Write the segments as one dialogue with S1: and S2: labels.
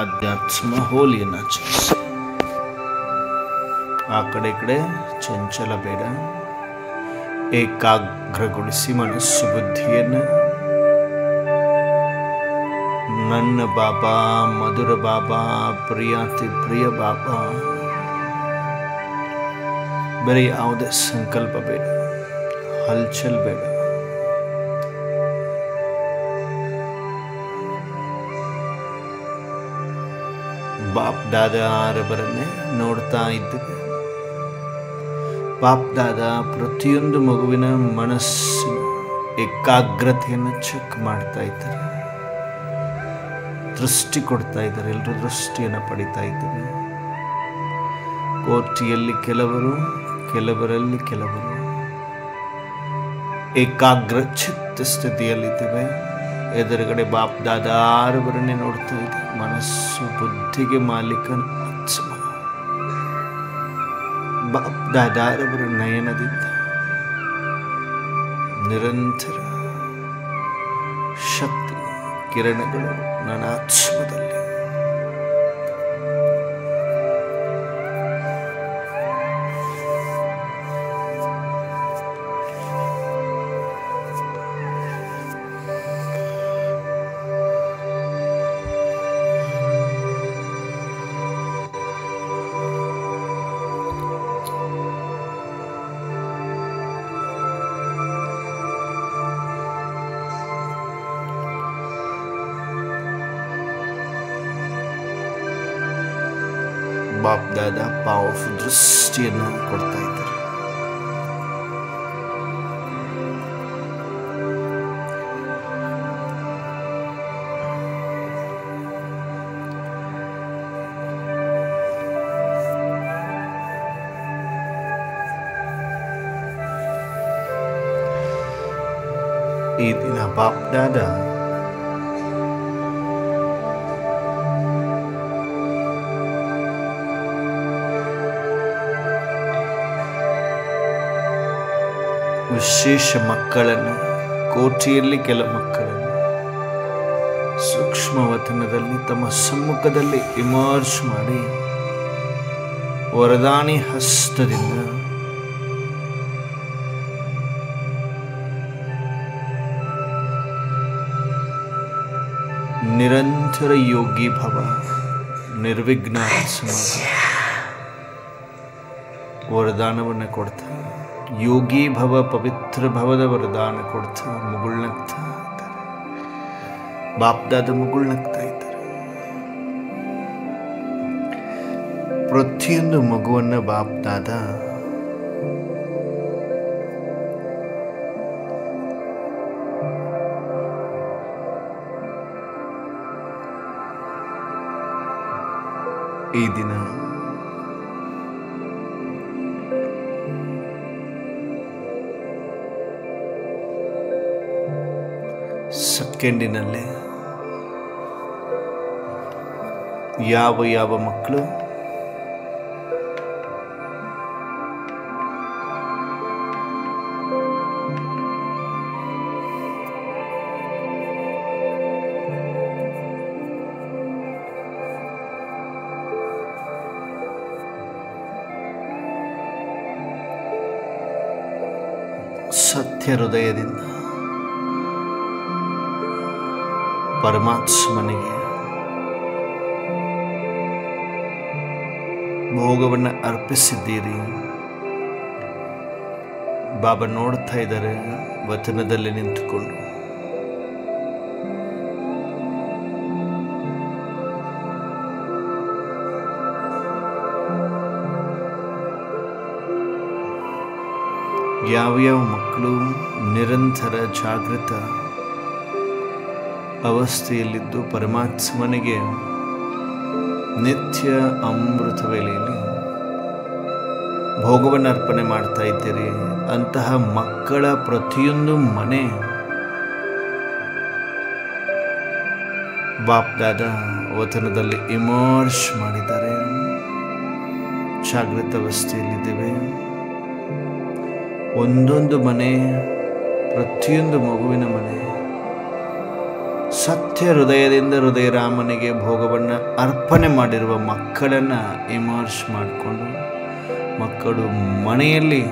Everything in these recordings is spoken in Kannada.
S1: ಅಧ್ಯಾತ್ಮ ಹೋಲಿಯನ್ನು ಆಚರಿಸಿ. ಆ ಕಡೆ ಈ ಕಡೆ ಚಂಚಲ ಬೇಡ. ಏಕಾಗ್ರಗೊಳಿಸಿ ಮನಸ್ಸು ಬುದ್ಧಿಯನ್ನು ನನ್ನ ಬಾಬಾ, ಮಧುರ ಬಾಬಾ, ಪ್ರಿಯಾತಿ ಪ್ರಿಯ ಬಾಬಾ. ಬೇರೆ ಯಾವುದೇ ಸಂಕಲ್ಪ ಬೇಡ, ಹಲ್ಚಲ್ ಬೇಡ. ಬಾಪ್ ದಾದಾರವರನ್ನೇ ನೋಡ್ತಾ ಇದ್ದೇವೆ. ಬಾಪ್ ದಾದಾ ಪ್ರತಿಯೊಂದು ಮಗುವಿನ ಮನಸ್ಸಿನ ಏಕಾಗ್ರತೆಯನ್ನು ಚೆಕ್ ಮಾಡ್ತಾ ಇದ್ದಾರೆ, ದೃಷ್ಟಿ ಕೊಡ್ತಾ ಇದ್ದಾರೆ. ಎಲ್ಲರೂ ದೃಷ್ಟಿಯನ್ನು ಪಡಿತಾ ಇದ್ದೇವೆ. ಕೋಟಿಯಲ್ಲಿ ಕೆಲವರು, ಕೆಲವರಲ್ಲಿ ಕೆಲವರು ಏಕಾಗ್ರ ಚಿತ್ತ ಸ್ಥಿತಿಯಲ್ಲಿದ್ದೇವೆ. ಎದುರುಗಡೆ ಬಾಪ್ ದಾದಾರವರನ್ನೇ ನೋಡ್ತಾ ಇದೆ. ಮನಸ್ಸು ಬುದ್ಧಿಗೆ ಮಾಲೀಕನ ಆತ್ಮ ಬಾಪ್ ದಾದಾರವರ ನಯನದಿಂದ ನಿರಂತರ ಶಕ್ತಿ ಕಿರಣಗಳು ನನ್ನ ಆತ್ಮದಲ್ಲಿ. ಬಾಪ್ ದಾದಾ ಪವರ್ಫುಲ್ ದೃಷ್ಟಿಯನ್ನು ಕೊಡ್ತಾ ಇದ್ದಾರೆ. ಈ ದಿನ ಬಾಪ್ ದಾದಾ ವಿಶೇಷ ಮಕ್ಕಳನ್ನು, ಕೋಟಿಯಲ್ಲಿ ಕೆಲ ಮಕ್ಕಳನ್ನು ಸೂಕ್ಷ್ಮ ವತನದಲ್ಲಿ ತಮ್ಮ ಸಮ್ಮುಖದಲ್ಲಿ ಇಮರ್ಜ್ ಮಾಡಿ ವರದಾನಿ ಹಸ್ತದಿಂದ ನಿರಂತರ ಯೋಗಿ ಭವ, ನಿರ್ವಿಘ್ನ ಸಮಾಧಿ ವರದಾನವನ್ನು ಕೊಡ್ತಾ, ಯೋಗಿ ಭವ, ಪವಿತ್ರ ಭವದ ವರದಾನ ಕೊಡ್ತಾ ಮುಗುಳ್ನಗ್ತಾ ಇದ್ದಾರೆ. ಬಾಪ್ದಾದ ಮುಗುಳ್ನಗ್ತಾ ಇದ್ದಾರೆ. ಪ್ರತಿಯೊಂದು ಮಗುವನ್ನ ಬಾಪ್ದಾದ ಈ ದಿನ ಸೆಕೆಂಡಿನಲ್ಲೇ ಯಾವ ಯಾವ ಮಕ್ಕಳು ಸತ್ಯ ಹೃದಯದಿಂದ ಪರಮಾತ್ಮನಿಗೆ ಭೋಗವನ್ನು ಅರ್ಪಿಸಿದ್ದೀರಿ. ಬಾಬಾ ನೋಡ್ತಾ ಇದ್ದಾರೆ ವಚನದಲ್ಲಿ ನಿಂತುಕೊಂಡು. ಯಾವ್ಯಾವ ಮಕ್ಕಳು ನಿರಂತರ ಜಾಗೃತ ಅವಸ್ಥೆಯಲ್ಲಿದ್ದು ಪರಮಾತ್ಮನಿಗೆ ನಿತ್ಯ ಅಮೃತ ವೇಳೆಯಲ್ಲಿ ಭೋಗವನ್ನು ಅರ್ಪಣೆ ಮಾಡ್ತಾ ಇದ್ದೀರಿ, ಅಂತಹ ಮಕ್ಕಳ ಪ್ರತಿಯೊಂದು ಮನೆ ಬಾಪ್ ದಾದಾ ವತನದಲ್ಲಿ ಇಮರ್ಜ್ ಮಾಡಿದ್ದಾರೆ. ಜಾಗೃತ ಅವಸ್ಥೆಯಲ್ಲಿದ್ದೇವೆ. ಒಂದೊಂದು ಮನೆ, ಪ್ರತಿಯೊಂದು ಮಗುವಿನ ಮನೆ ಸತ್ಯ ಹೃದಯದಿಂದ ಹೃದಯರಾಮನಿಗೆ ಭೋಗವನ್ನು ಅರ್ಪಣೆ ಮಾಡಿರುವ ಮಕ್ಕಳನ್ನು ಇಮರ್ಸ್ ಮಾಡಿಕೊಂಡು ಮಕ್ಕಳು ಮನೆಯಲ್ಲಿ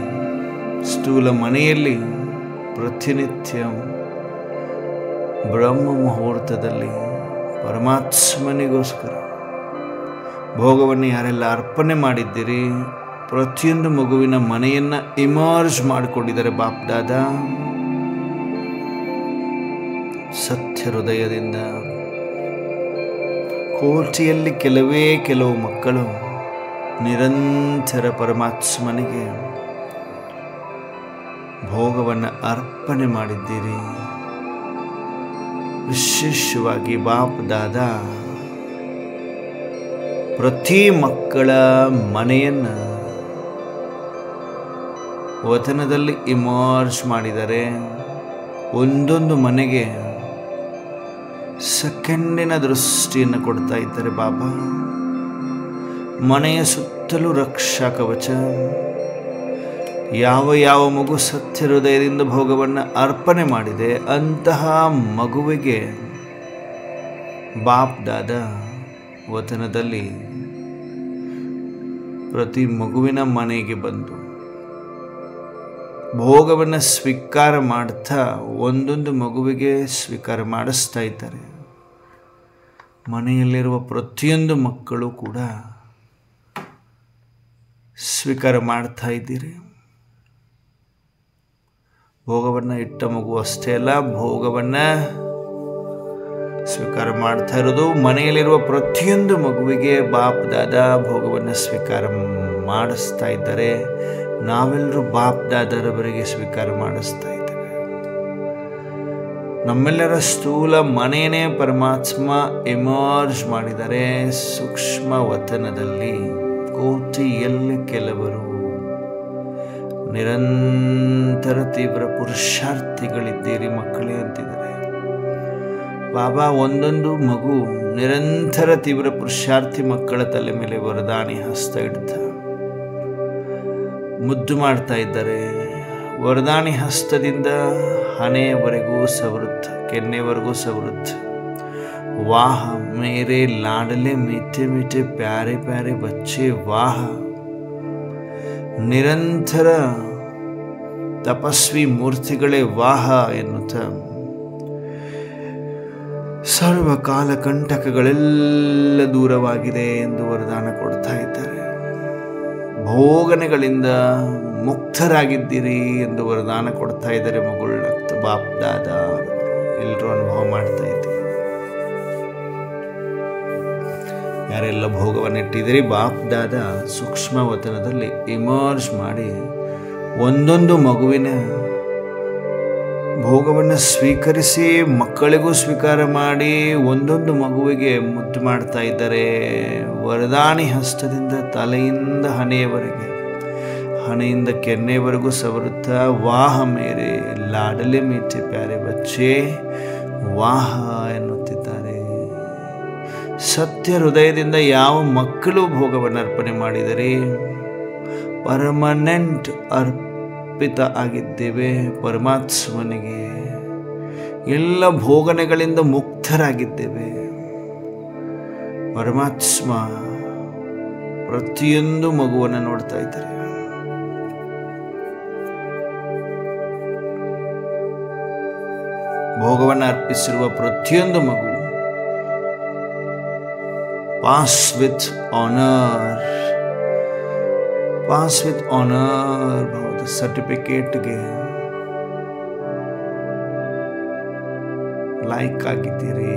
S1: ಸ್ಥೂಲ ಮನೆಯಲ್ಲಿ ಪ್ರತಿನಿತ್ಯ ಬ್ರಹ್ಮ ಮುಹೂರ್ತದಲ್ಲಿ ಪರಮಾತ್ಮನಿಗೋಸ್ಕರ ಭೋಗವನ್ನು ಯಾರೆಲ್ಲ ಅರ್ಪಣೆ ಮಾಡಿದ್ದೀರಿ ಪ್ರತಿಯೊಂದು ಮಗುವಿನ ಮನೆಯನ್ನು ಇಮರ್ಜ್ ಮಾಡಿಕೊಂಡಿದ್ದಾರೆ ಬಾಪ್ದಾದ. ಸತ್ಯ ಹೃದಯದಿಂದ ಕೋಟಿಯಲ್ಲಿ ಕೆಲವು ಮಕ್ಕಳು ನಿರಂತರ ಪರಮಾತ್ಮನಿಗೆ ಭೋಗವನ್ನು ಅರ್ಪಣೆ ಮಾಡಿದ್ದೀರಿ. ವಿಶೇಷವಾಗಿ ಬಾಪ್ದಾದ ಪ್ರತಿ ಮಕ್ಕಳ ಮನೆಯನ್ನು ವತನದಲ್ಲಿ ಇಮರ್ಜ್ ಮಾಡಿದರೆ ಒಂದೊಂದು ಮನೆಗೆ ಸೆಕೆಂಡಿನ ದೃಷ್ಟಿಯನ್ನು ಕೊಡ್ತಾ ಇದ್ದಾರೆ ಬಾಬಾ. ಮನೆಯ ಸುತ್ತಲೂ ರಕ್ಷಾ ಕವಚ. ಯಾವ ಮಗು ಸತ್ಯ ಹೃದಯದಿಂದ ಭೋಗವನ್ನು ಅರ್ಪಣೆ ಮಾಡಿದೆ ಅಂತಹ ಮಗುವಿಗೆ ಬಾಪ್ದಾದ ವತನದಲ್ಲಿ ಪ್ರತಿ ಮಗುವಿನ ಮನೆಗೆ ಬಂದು ಭೋಗವನ್ನು ಸ್ವೀಕಾರ ಮಾಡ್ತಾ ಒಂದೊಂದು ಮಗುವಿಗೆ ಸ್ವೀಕಾರ ಮಾಡಿಸ್ತಾ ಇದ್ದಾರೆ. ಮನೆಯಲ್ಲಿರುವ ಪ್ರತಿಯೊಂದು ಮಕ್ಕಳು ಕೂಡ ಸ್ವೀಕಾರ ಮಾಡ್ತಾ ಇದ್ದೀರಿ. ಭೋಗವನ್ನು ಇಟ್ಟ ಮಗು ಅಷ್ಟೇ ಅಲ್ಲ, ಭೋಗವನ್ನು ಸ್ವೀಕಾರ ಮಾಡ್ತಾ ಇರೋದು ಮನೆಯಲ್ಲಿರುವ ಪ್ರತಿಯೊಂದು ಮಗುವಿಗೆ ಬಾಪ್ದಾದ ಭೋಗವನ್ನು ಸ್ವೀಕಾರ ಮಾಡಿಸ್ತಾ ಇದ್ದಾರೆ. ನಾವೆಲ್ಲರೂ ಬಾಪ್ದಾದರವರೆಗೆ ಸ್ವೀಕಾರ ಮಾಡಿಸ್ತಾ ಇದ್ದೇವೆ. ನಮ್ಮೆಲ್ಲರ ಸ್ಥೂಲ ಮನೆಯೇ ಪರಮಾತ್ಮ ಇಮರ್ಜ್ ಮಾಡಿದರೆ ಸೂಕ್ಷ್ಮ ವತನದಲ್ಲಿ ಕೋಟಿಯಲ್ಲಿ ಕೆಲವರು ನಿರಂತರ ತೀವ್ರ ಪುರುಷಾರ್ಥಿಗಳಿದ್ದೀರಿ ಮಕ್ಕಳೇ ಅಂತಿದ್ದಾರೆ ಬಾಬಾ. ಒಂದೊಂದು ಮಗು ನಿರಂತರ ತೀವ್ರ ಪುರುಷಾರ್ಥಿ ಮಕ್ಕಳ ತಲೆ ಮೇಲೆ ವರದಾನಿ ಹಸ್ತ ಇಡ್ತಾ ಮುದ್ದು ಮಾಡ್ತಾ ಇದ್ದಾರೆ. ವರದಾನಿ ಹಸ್ತದಿಂದ ಹಣೆಯವರೆಗೂ ಸವೃತ್, ಕೆನ್ನೆವರೆಗೂ ಸವೃತ್. ವಾಹ ಮೇರೆ ಲಾಡಲೆ ಮೀಠೆ ಮೀಠೆ ಪ್ಯಾರೆ ಪ್ಯಾರೆ ಬಚ್ಚೆ ವಾಹ. ನಿರಂತರ ತಪಸ್ವಿ ಮೂರ್ತಿಗಳೇ ವಾಹ ಎನ್ನುತ್ತಾ ಸರ್ವ ಕಾಲಕಂಟಕಗಳೆಲ್ಲ ದೂರವಾಗಿದೆ ಎಂದು ವರದಾನ ಕೊಡ್ತಾ ಇದ್ದಾರೆ. ಭೋಗನೆಗಳಿಂದ ಮುಕ್ತರಾಗಿದ್ದೀರಿ ಎಂದು ವರದಾನ ಕೊಡ್ತಾ ಇದ್ದಾರೆ ಮಗುಳನ್ನ ಬಾಪ್ದಾದ. ಎಲ್ಲರೂ ಅನುಭವ ಮಾಡ್ತಾ ಇದ್ದೀರಿ. ಯಾರೆಲ್ಲ ಭೋಗವನ್ನು ಇಟ್ಟಿದ್ದೀರಿ ಬಾಪ್ದಾದ ಸೂಕ್ಷ್ಮ ವತನದಲ್ಲಿ ಇಮರ್ಜ್ ಮಾಡಿ ಒಂದೊಂದು ಮಗುವಿನ ಭೋಗವನ್ನು ಸ್ವೀಕರಿಸಿ ಮಕ್ಕಳಿಗೂ ಸ್ವೀಕಾರ ಮಾಡಿ ಒಂದೊಂದು ಮಗುವಿಗೆ ಮುದ್ದು ಮಾಡ್ತಾ ಇದ್ದಾರೆ. ವರದಾನಿ ಹಸ್ತದಿಂದ ತಲೆಯಿಂದ ಹಣೆಯವರೆಗೆ, ಹಣೆಯಿಂದ ಕೆನ್ನೆಯವರೆಗೂ ಸವರುತ್ತಾ ವಾಹ ಮೇರೆ ಲಾಡಲೆ ಮೀಠೆ ಪ್ಯಾರೆ ಬಚ್ಚೆ ವಾಹ ಎನ್ನುತ್ತಿದ್ದಾರೆ. ಸತ್ಯ ಹೃದಯದಿಂದ ಯಾವ ಮಕ್ಕಳು ಭೋಗವನ್ನು ಅರ್ಪಣೆ ಮಾಡಿದರೆ ಪರ್ಮನೆಂಟ್ ಅರ್ಪಿತ ಆಗಿದ್ದೇವೆ ಪರಮಾತ್ಮನಿಗೆ. ಎಲ್ಲ ಭೋಗನೆಗಳಿಂದ ಮುಕ್ತರಾಗಿದ್ದೇವೆ. ಪರಮಾತ್ಮ ಪ್ರತಿಯೊಂದು ಮಗುವನ್ನು ನೋಡ್ತಾ ಇದ್ದಾರೆ. ಭೋಗವನ್ನು ಅರ್ಪಿಸಿರುವ ಪ್ರತಿಯೊಂದು ಮಗು ಪಾಸ್ ವಿತ್ ಆನರ್ ಭಾವದ ಸರ್ಟಿಫಿಕೇಟ್ಗೆ ಲೈಕ್ ಆಗಿದ್ದೀರಿ.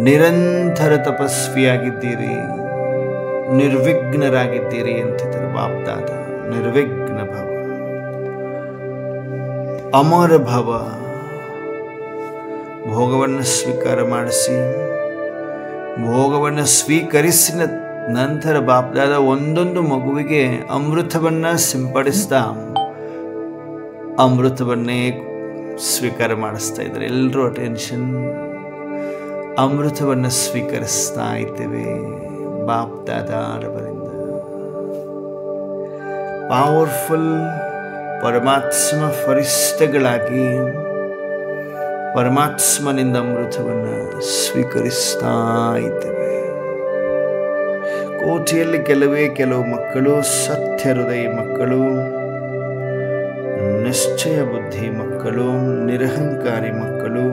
S1: ನಿರಂತರ ತಪಸ್ವಿಯಾಗಿದ್ದೀರಿ, ನಿರ್ವಿಘ್ನರಾಗಿದ್ದೀರಿ ಅಂತಿದ್ದಾರೆ ಬಾಪ್ದಾದ. ನಿರ್ವಿಘ್ನ ಭವ, ಅಮರ ಭವ. ಭೋಗವನ್ನು ಸ್ವೀಕಾರ ಮಾಡಿಸಿ, ಭೋಗವನ್ನು ಸ್ವೀಕರಿಸಿದ ನಂತರ ಬಾಪ್ದಾದ ಒಂದೊಂದು ಮಗುವಿಗೆ ಅಮೃತವನ್ನು ಸಿಂಪಡಿಸ್ತಾ ಅಮೃತವನ್ನೇ ಸ್ವೀಕಾರ ಮಾಡಿಸ್ತಾ ಇದ್ದಾರೆ. ಎಲ್ಲರೂ ಅಟೆನ್ಷನ್. ಅಮೃತವನ್ನು ಸ್ವೀಕರಿಸ್ತಾ ಇದ್ದೇವೆ ಬಾಪ್ದಾದರವರಿಂದ. ಪವರ್ಫುಲ್ ಪರಮಾತ್ಮ ಫರಿಷ್ಠಗಳಾಗಿ ಪರಮಾತ್ಮನಿಂದ ಅಮೃತವನ್ನು ಸ್ವೀಕರಿಸ್ತಾ ಇದ್ದೇವೆ. ಕೋಟಿಯಲ್ಲಿ ಕೆಲವು ಮಕ್ಕಳು ಸತ್ಯ ಹೃದಯ ಮಕ್ಕಳು, ನಿಶ್ಚಯ ಬುದ್ಧಿ ಮಕ್ಕಳು, ನಿರಹಂಕಾರಿ ಮಕ್ಕಳು,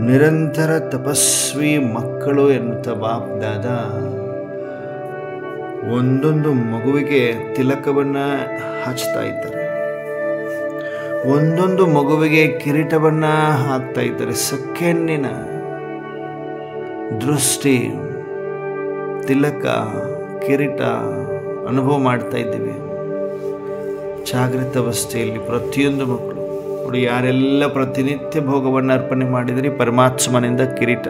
S1: ನಿರಂತರ ತಪಸ್ವಿ ಮಕ್ಕಳು ಎನ್ನುತ್ತಾ ಬಾಪ್ ದಾದಾ ಒಂದೊಂದು ಮಗುವಿಗೆ ತಿಲಕವನ್ನು ಹಚ್ತಾ ಇದ್ದಾರೆ. ಒಂದೊಂದು ಮಗುವಿಗೆ ಕಿರೀಟವನ್ನು ಹಾಕ್ತಾ ಇದ್ದಾರೆ. ಸೆಕೆಂಡಿನ ದೃಷ್ಟಿ, ತಿಲಕ, ಕಿರೀಟ ಅನುಭವ ಮಾಡ್ತಾ ಇದ್ದೀವಿ. ಜಾಗೃತ ಅವಸ್ಥೆಯಲ್ಲಿ ಪ್ರತಿಯೊಂದು ಮಕ್ಕಳು ನೋಡಿ, ಯಾರೆಲ್ಲ ಪ್ರತಿನಿತ್ಯ ಭೋಗವನ್ನು ಅರ್ಪಣೆ ಮಾಡಿದರೆ ಪರಮಾತ್ಮನಿಂದ ಕಿರೀಟ,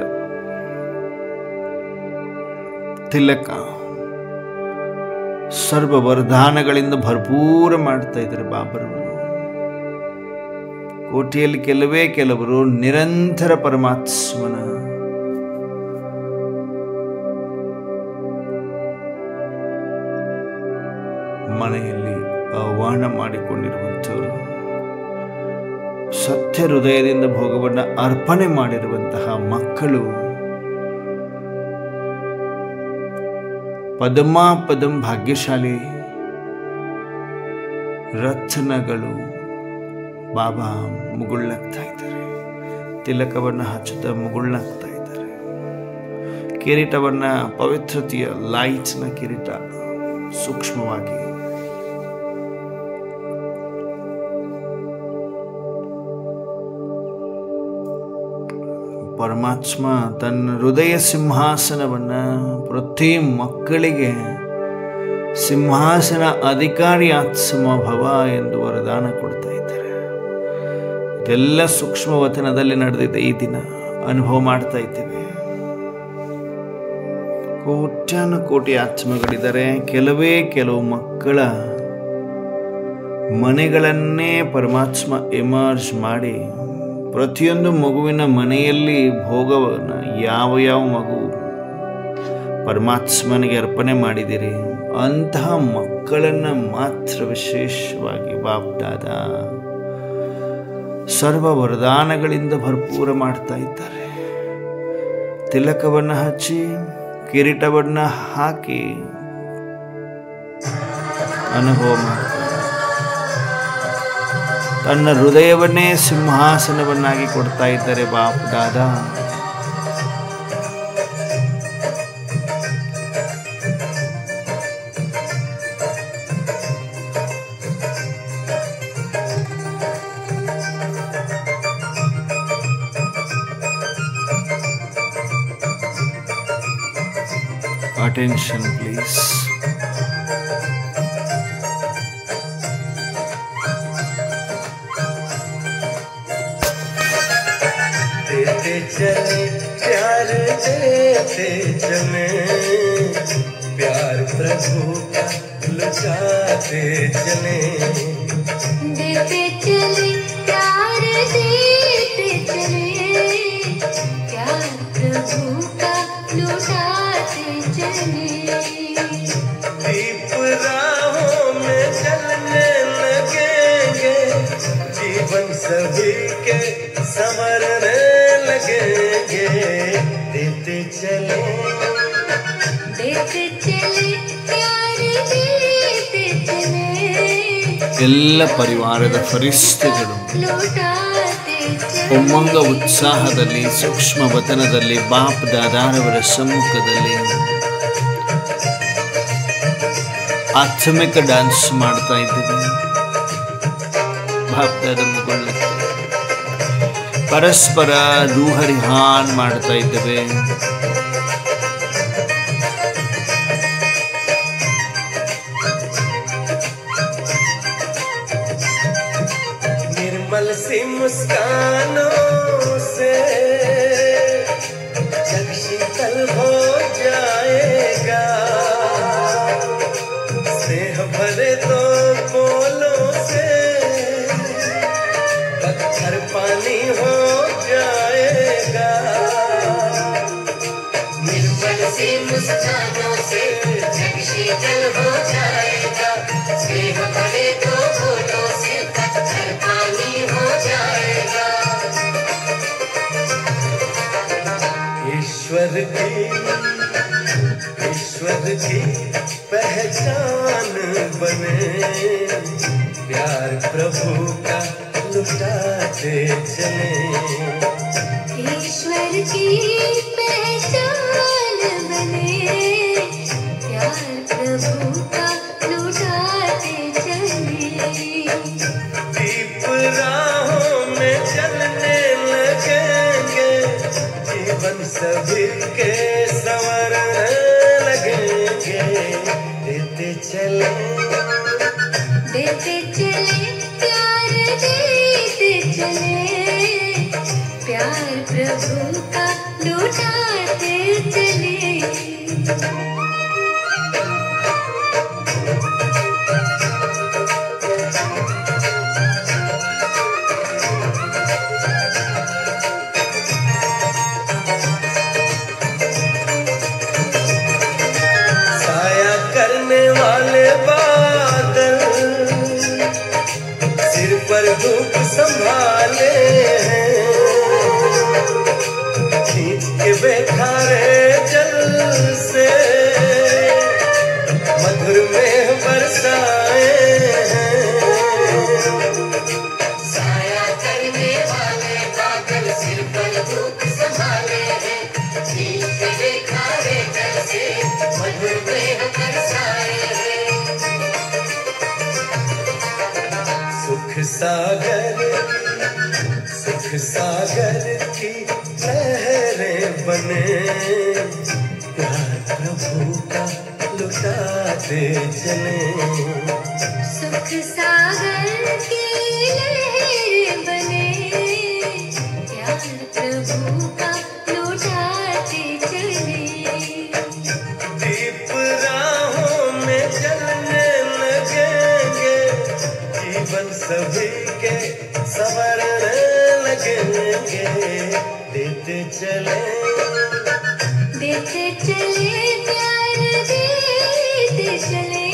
S1: ತಿಲಕ, ಸರ್ವ ವರದಾನಗಳಿಂದ ಭರ್ಪೂರ ಮಾಡ್ತಾ ಇದ್ದಾರೆ ಬಾಬರವರು. ಕೋಟಿಯಲ್ಲಿ ಕೆಲವರು ನಿರಂತರ ಪರಮಾತ್ಮನ ಮನೆಯಲ್ಲಿ ಆಹ್ವಾನ ಮಾಡಿಕೊಂಡಿರುವಂಥವರು, ಸತ್ಯ ಹೃದಯದಿಂದ ಭೋಗವನ್ನು ಅರ್ಪಣೆ ಮಾಡಿರುವಂತಹ ಮಕ್ಕಳು ಪದಂ ಭಾಗ್ಯಶಾಲಿ ರತ್ನಗಳು ಬಾಬಾ ಮುಗುಳ್ನಾಗ್ತಾ ಇದ್ದಾರೆ. ತಿಲಕವನ್ನು ಹಚ್ಚುತ್ತಾ ಮುಗುಳ್ನಾಗ್ತಾ ಇದ್ದಾರೆ. ಕಿರೀಟವನ್ನು, ಪವಿತ್ರತೆಯ ಲೈಟ್ನ ಕಿರೀಟ ಸೂಕ್ಷ್ಮವಾಗಿ ಪರಮಾತ್ಮ ತನ್ನ ಹೃದಯ ಸಿಂಹಾಸನವನ್ನು ಪ್ರತಿ ಮಕ್ಕಳಿಗೆ ಸಿಂಹಾಸನ ಅಧಿಕಾರಿ ಆತ್ಮಭವ ಎಂದು ವರದಾನ ಕೊಡ್ತಾ ಇದ್ದಾರೆ. ಇದೆಲ್ಲ ಸೂಕ್ಷ್ಮ ವಚನದಲ್ಲಿ ನಡೆದಿದೆ. ಈ ದಿನ ಅನುಭವ ಮಾಡ್ತಾ ಇದ್ದೇವೆ. ಕೋಟ್ಯಾನು ಕೋಟಿ ಆತ್ಮಗಳಿದ್ದಾರೆ. ಕೆಲವು ಮಕ್ಕಳ ಮನೆಗಳನ್ನೇ ಪರಮಾತ್ಮ ಎಮರ್ಜ್ ಮಾಡಿ ಪ್ರತಿಯೊಂದು ಮಗುವಿನ ಮನೆಯಲ್ಲಿ ಭೋಗವನ್ನು ಯಾವ ಮಗು ಪರಮಾತ್ಮನಿಗೆ ಅರ್ಪಣೆ ಮಾಡಿದಿರಿ ಅಂತಹ ಮಕ್ಕಳನ್ನು ಮಾತ್ರ ವಿಶೇಷವಾಗಿ ಬಾಪ್ ದಾದಾ ಸರ್ವ ವರದಾನಗಳಿಂದ ಭರ್ಪೂರ ಮಾಡ್ತಾ ಇದ್ದಾರೆ. ತಿಲಕವನ್ನು ಹಚ್ಚಿ, ಕಿರೀಟವನ್ನು ಹಾಕಿ ಅನುಭವ ಮಾಡ್ತಾರೆ. ತನ್ನ ಹೃದಯವನ್ನೇ ಸಿಂಹಾಸನವನ್ನಾಗಿ ಕೊಡ್ತಾ ಇದ್ದಾರೆ ಬಾಪ್ ದಾದಾ. Attention please.
S2: देते चले प्यार, देते चले प्यार, प्रभु का लुटाते चले।
S3: देते चले प्यार, देते चले प्यार, प्रभु का लुटाते चले।
S2: दीप राहों में जलने लगेंगे, जीवन सभी के संवरने लगेंगे। देते चले
S3: प्यार, देते चले
S1: ಎಲ್ಲ ಪರಿವಾರದ ಫರಿಷ್ಠೆಗಳು
S3: लुटाते चले।
S1: ಉಮ್ಮಂಗ ಉತ್ಸಾಹದಲ್ಲಿ ಸೂಕ್ಷ್ಮ ವತನದಲ್ಲಿ ಬಾಪ್ ದಾದಾರವರ ಸಮ್ಮುಖದಲ್ಲಿ ಆತ್ಮಿಕ ಡ್ಯಾನ್ಸ್ ಮಾಡ್ತಾ ಇದ್ದೇವೆ. ಬಾಪ್ ದಾದ ಮುಗುಳ್ನಗ್ತಾ ಇದ್ದೇವೆ. ಪರಸ್ಪರ ರೂಹರಿಹಾನ್ ಮಾಡ್ತಾ ಇದ್ದೇವೆ.
S2: निर्मल सी मुस्कानों से जग शीतल हो जाएगा, स्नेह भरे दो बोलों से पत्थर पानी हो जाएगा।
S3: निर्मल सी मुस्कानों से जग शीतल हो जाएगा, स्नेह भरे दो बोलों से पत्थर पानी हो जाएगा।
S2: ईश्वर की पहचान बने, प्यार प्रभु का लुटाते चले।
S3: ईश्वर की पहचान बने, प्यार प्रभु का लुटाते चले।
S2: दीप राहों में जलने लगेंगे, जीवन सभी के संवरने लगेंगे। देते चले प्यार, देते चले प्यार प्रभु का लुटाते चले। साया करने वाले बादल सिर पर धूप संभाले हैं, खींच के बेखारे जल से मधुर में बरसाए हैं।
S3: साया करने वाले बादल सिर पर धूप संभाले हैं, खींच के बेखारे जल से मधुर में बरसाए हैं।
S2: सुख सागर की लहरें बने, प्यार प्रभु का लुटाते चले।
S3: सुख सागर की लहरें बने, प्यार प्रभु का लुटाते चले।
S2: दीप राहों में जलने लगेंगे, जीवन सभी के संवरने लगेंगे। देते चले
S3: प्यार, देते चले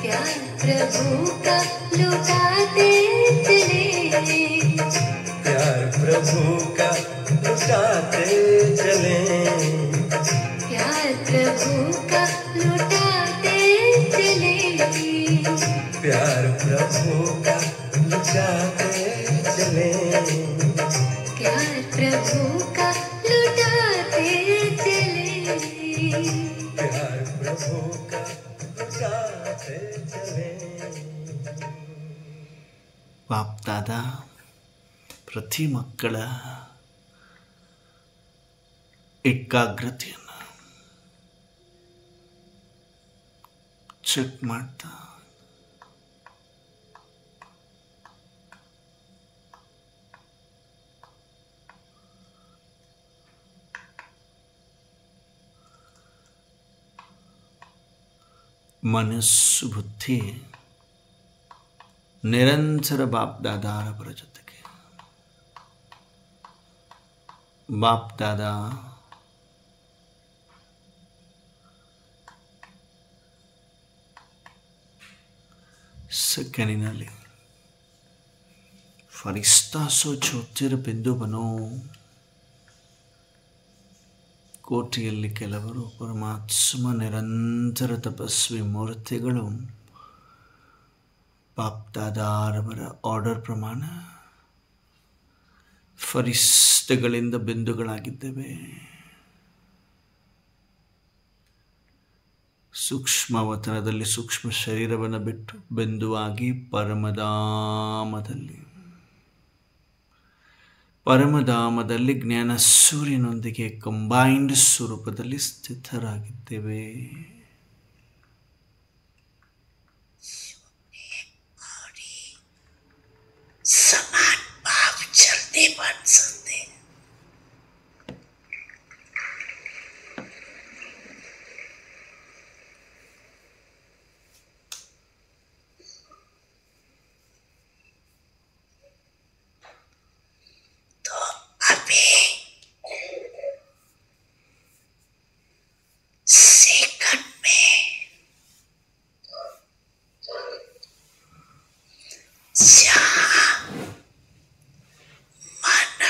S3: प्यार प्रभु का लुटाते चले।
S2: प्यार प्रभु का लुटाते चले।
S3: प्यार प्रभु का लुटाते चले।
S2: प्यार प्रभु का लुटाते चले।
S3: प्यार प्रभु का लुटाते चले।
S2: प्यार प्रभु का लुटाते चले।
S1: ಬಾಪ್ದಾದ ಪ್ರತಿ ಮಕ್ಕಳ ಏಕಾಗ್ರತೆಯನ್ನು ಚೆಕ್ ಮಾಡ್ತಾ ಮನಸ್ಸು ಬುದ್ಧಿ ನಿರಂತರ ಬಾಪ್ದಾದಾರವರ ಜೊತೆಗೆ. ಬಾಪ್ದಾದ ಸೆಕೆಂಡಿನಲ್ಲಿ ಫರಿಸ್ತಾ ಸೋ ಜ್ಯೋತಿರ್ ಬಿಂದು ಬನೋ. ಕೋಟಿಯಲ್ಲಿ ಕೆಲವರು ಪರಮಾತ್ಮ ನಿರಂತರ ತಪಸ್ವಿ ಮೂರ್ತಿಗಳು ಬಾಪ್ದಾದಾರವರ ಆರ್ಡರ್ ಪ್ರಮಾಣ ಫರಿಸ್ತೆಗಳಿಂದ ಬಿಂದುಗಳಾಗಿದ್ದೇವೆ. ಸೂಕ್ಷ್ಮವತನದಲ್ಲಿ ಸೂಕ್ಷ್ಮ ಶರೀರವನ್ನು ಬಿಟ್ಟು ಬಿಂದುವಾಗಿ ಪರಮಧಾಮದಲ್ಲಿ ಜ್ಞಾನ ಸೂರ್ಯನೊಂದಿಗೆ ಕಂಬೈನ್ಡ್ ಸ್ವರೂಪದಲ್ಲಿ ಸ್ಥಿತರಾಗಿದ್ದೇವೆ.
S4: समान भाव चलते बन सकते। तो अभी सेकंड में जहाँ मन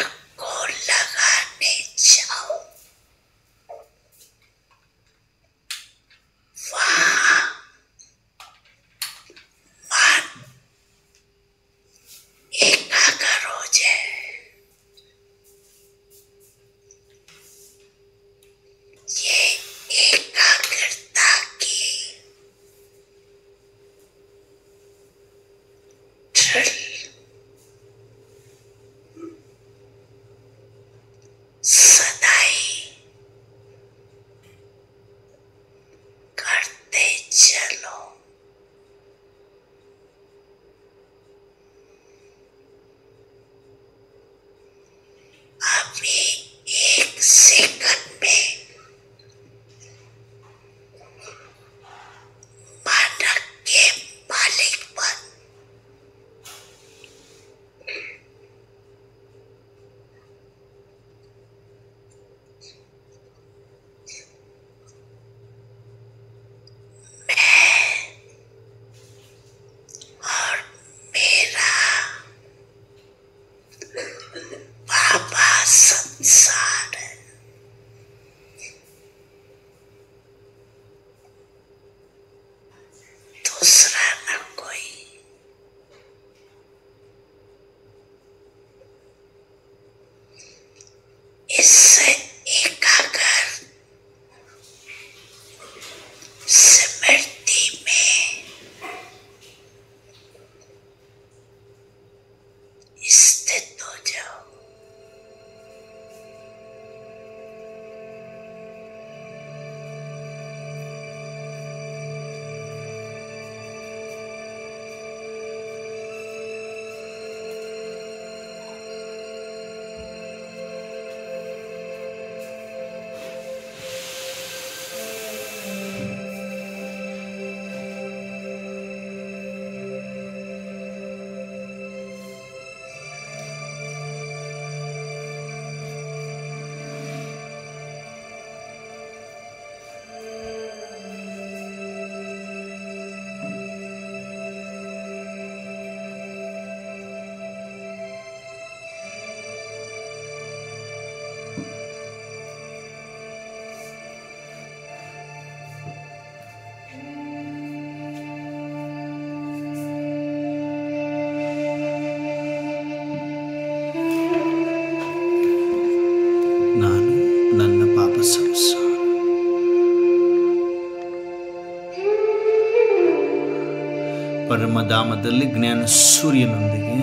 S1: ಪರಮಧಾಮದಲ್ಲಿ ಜ್ಞಾನ ಸೂರ್ಯನೊಂದಿಗೆ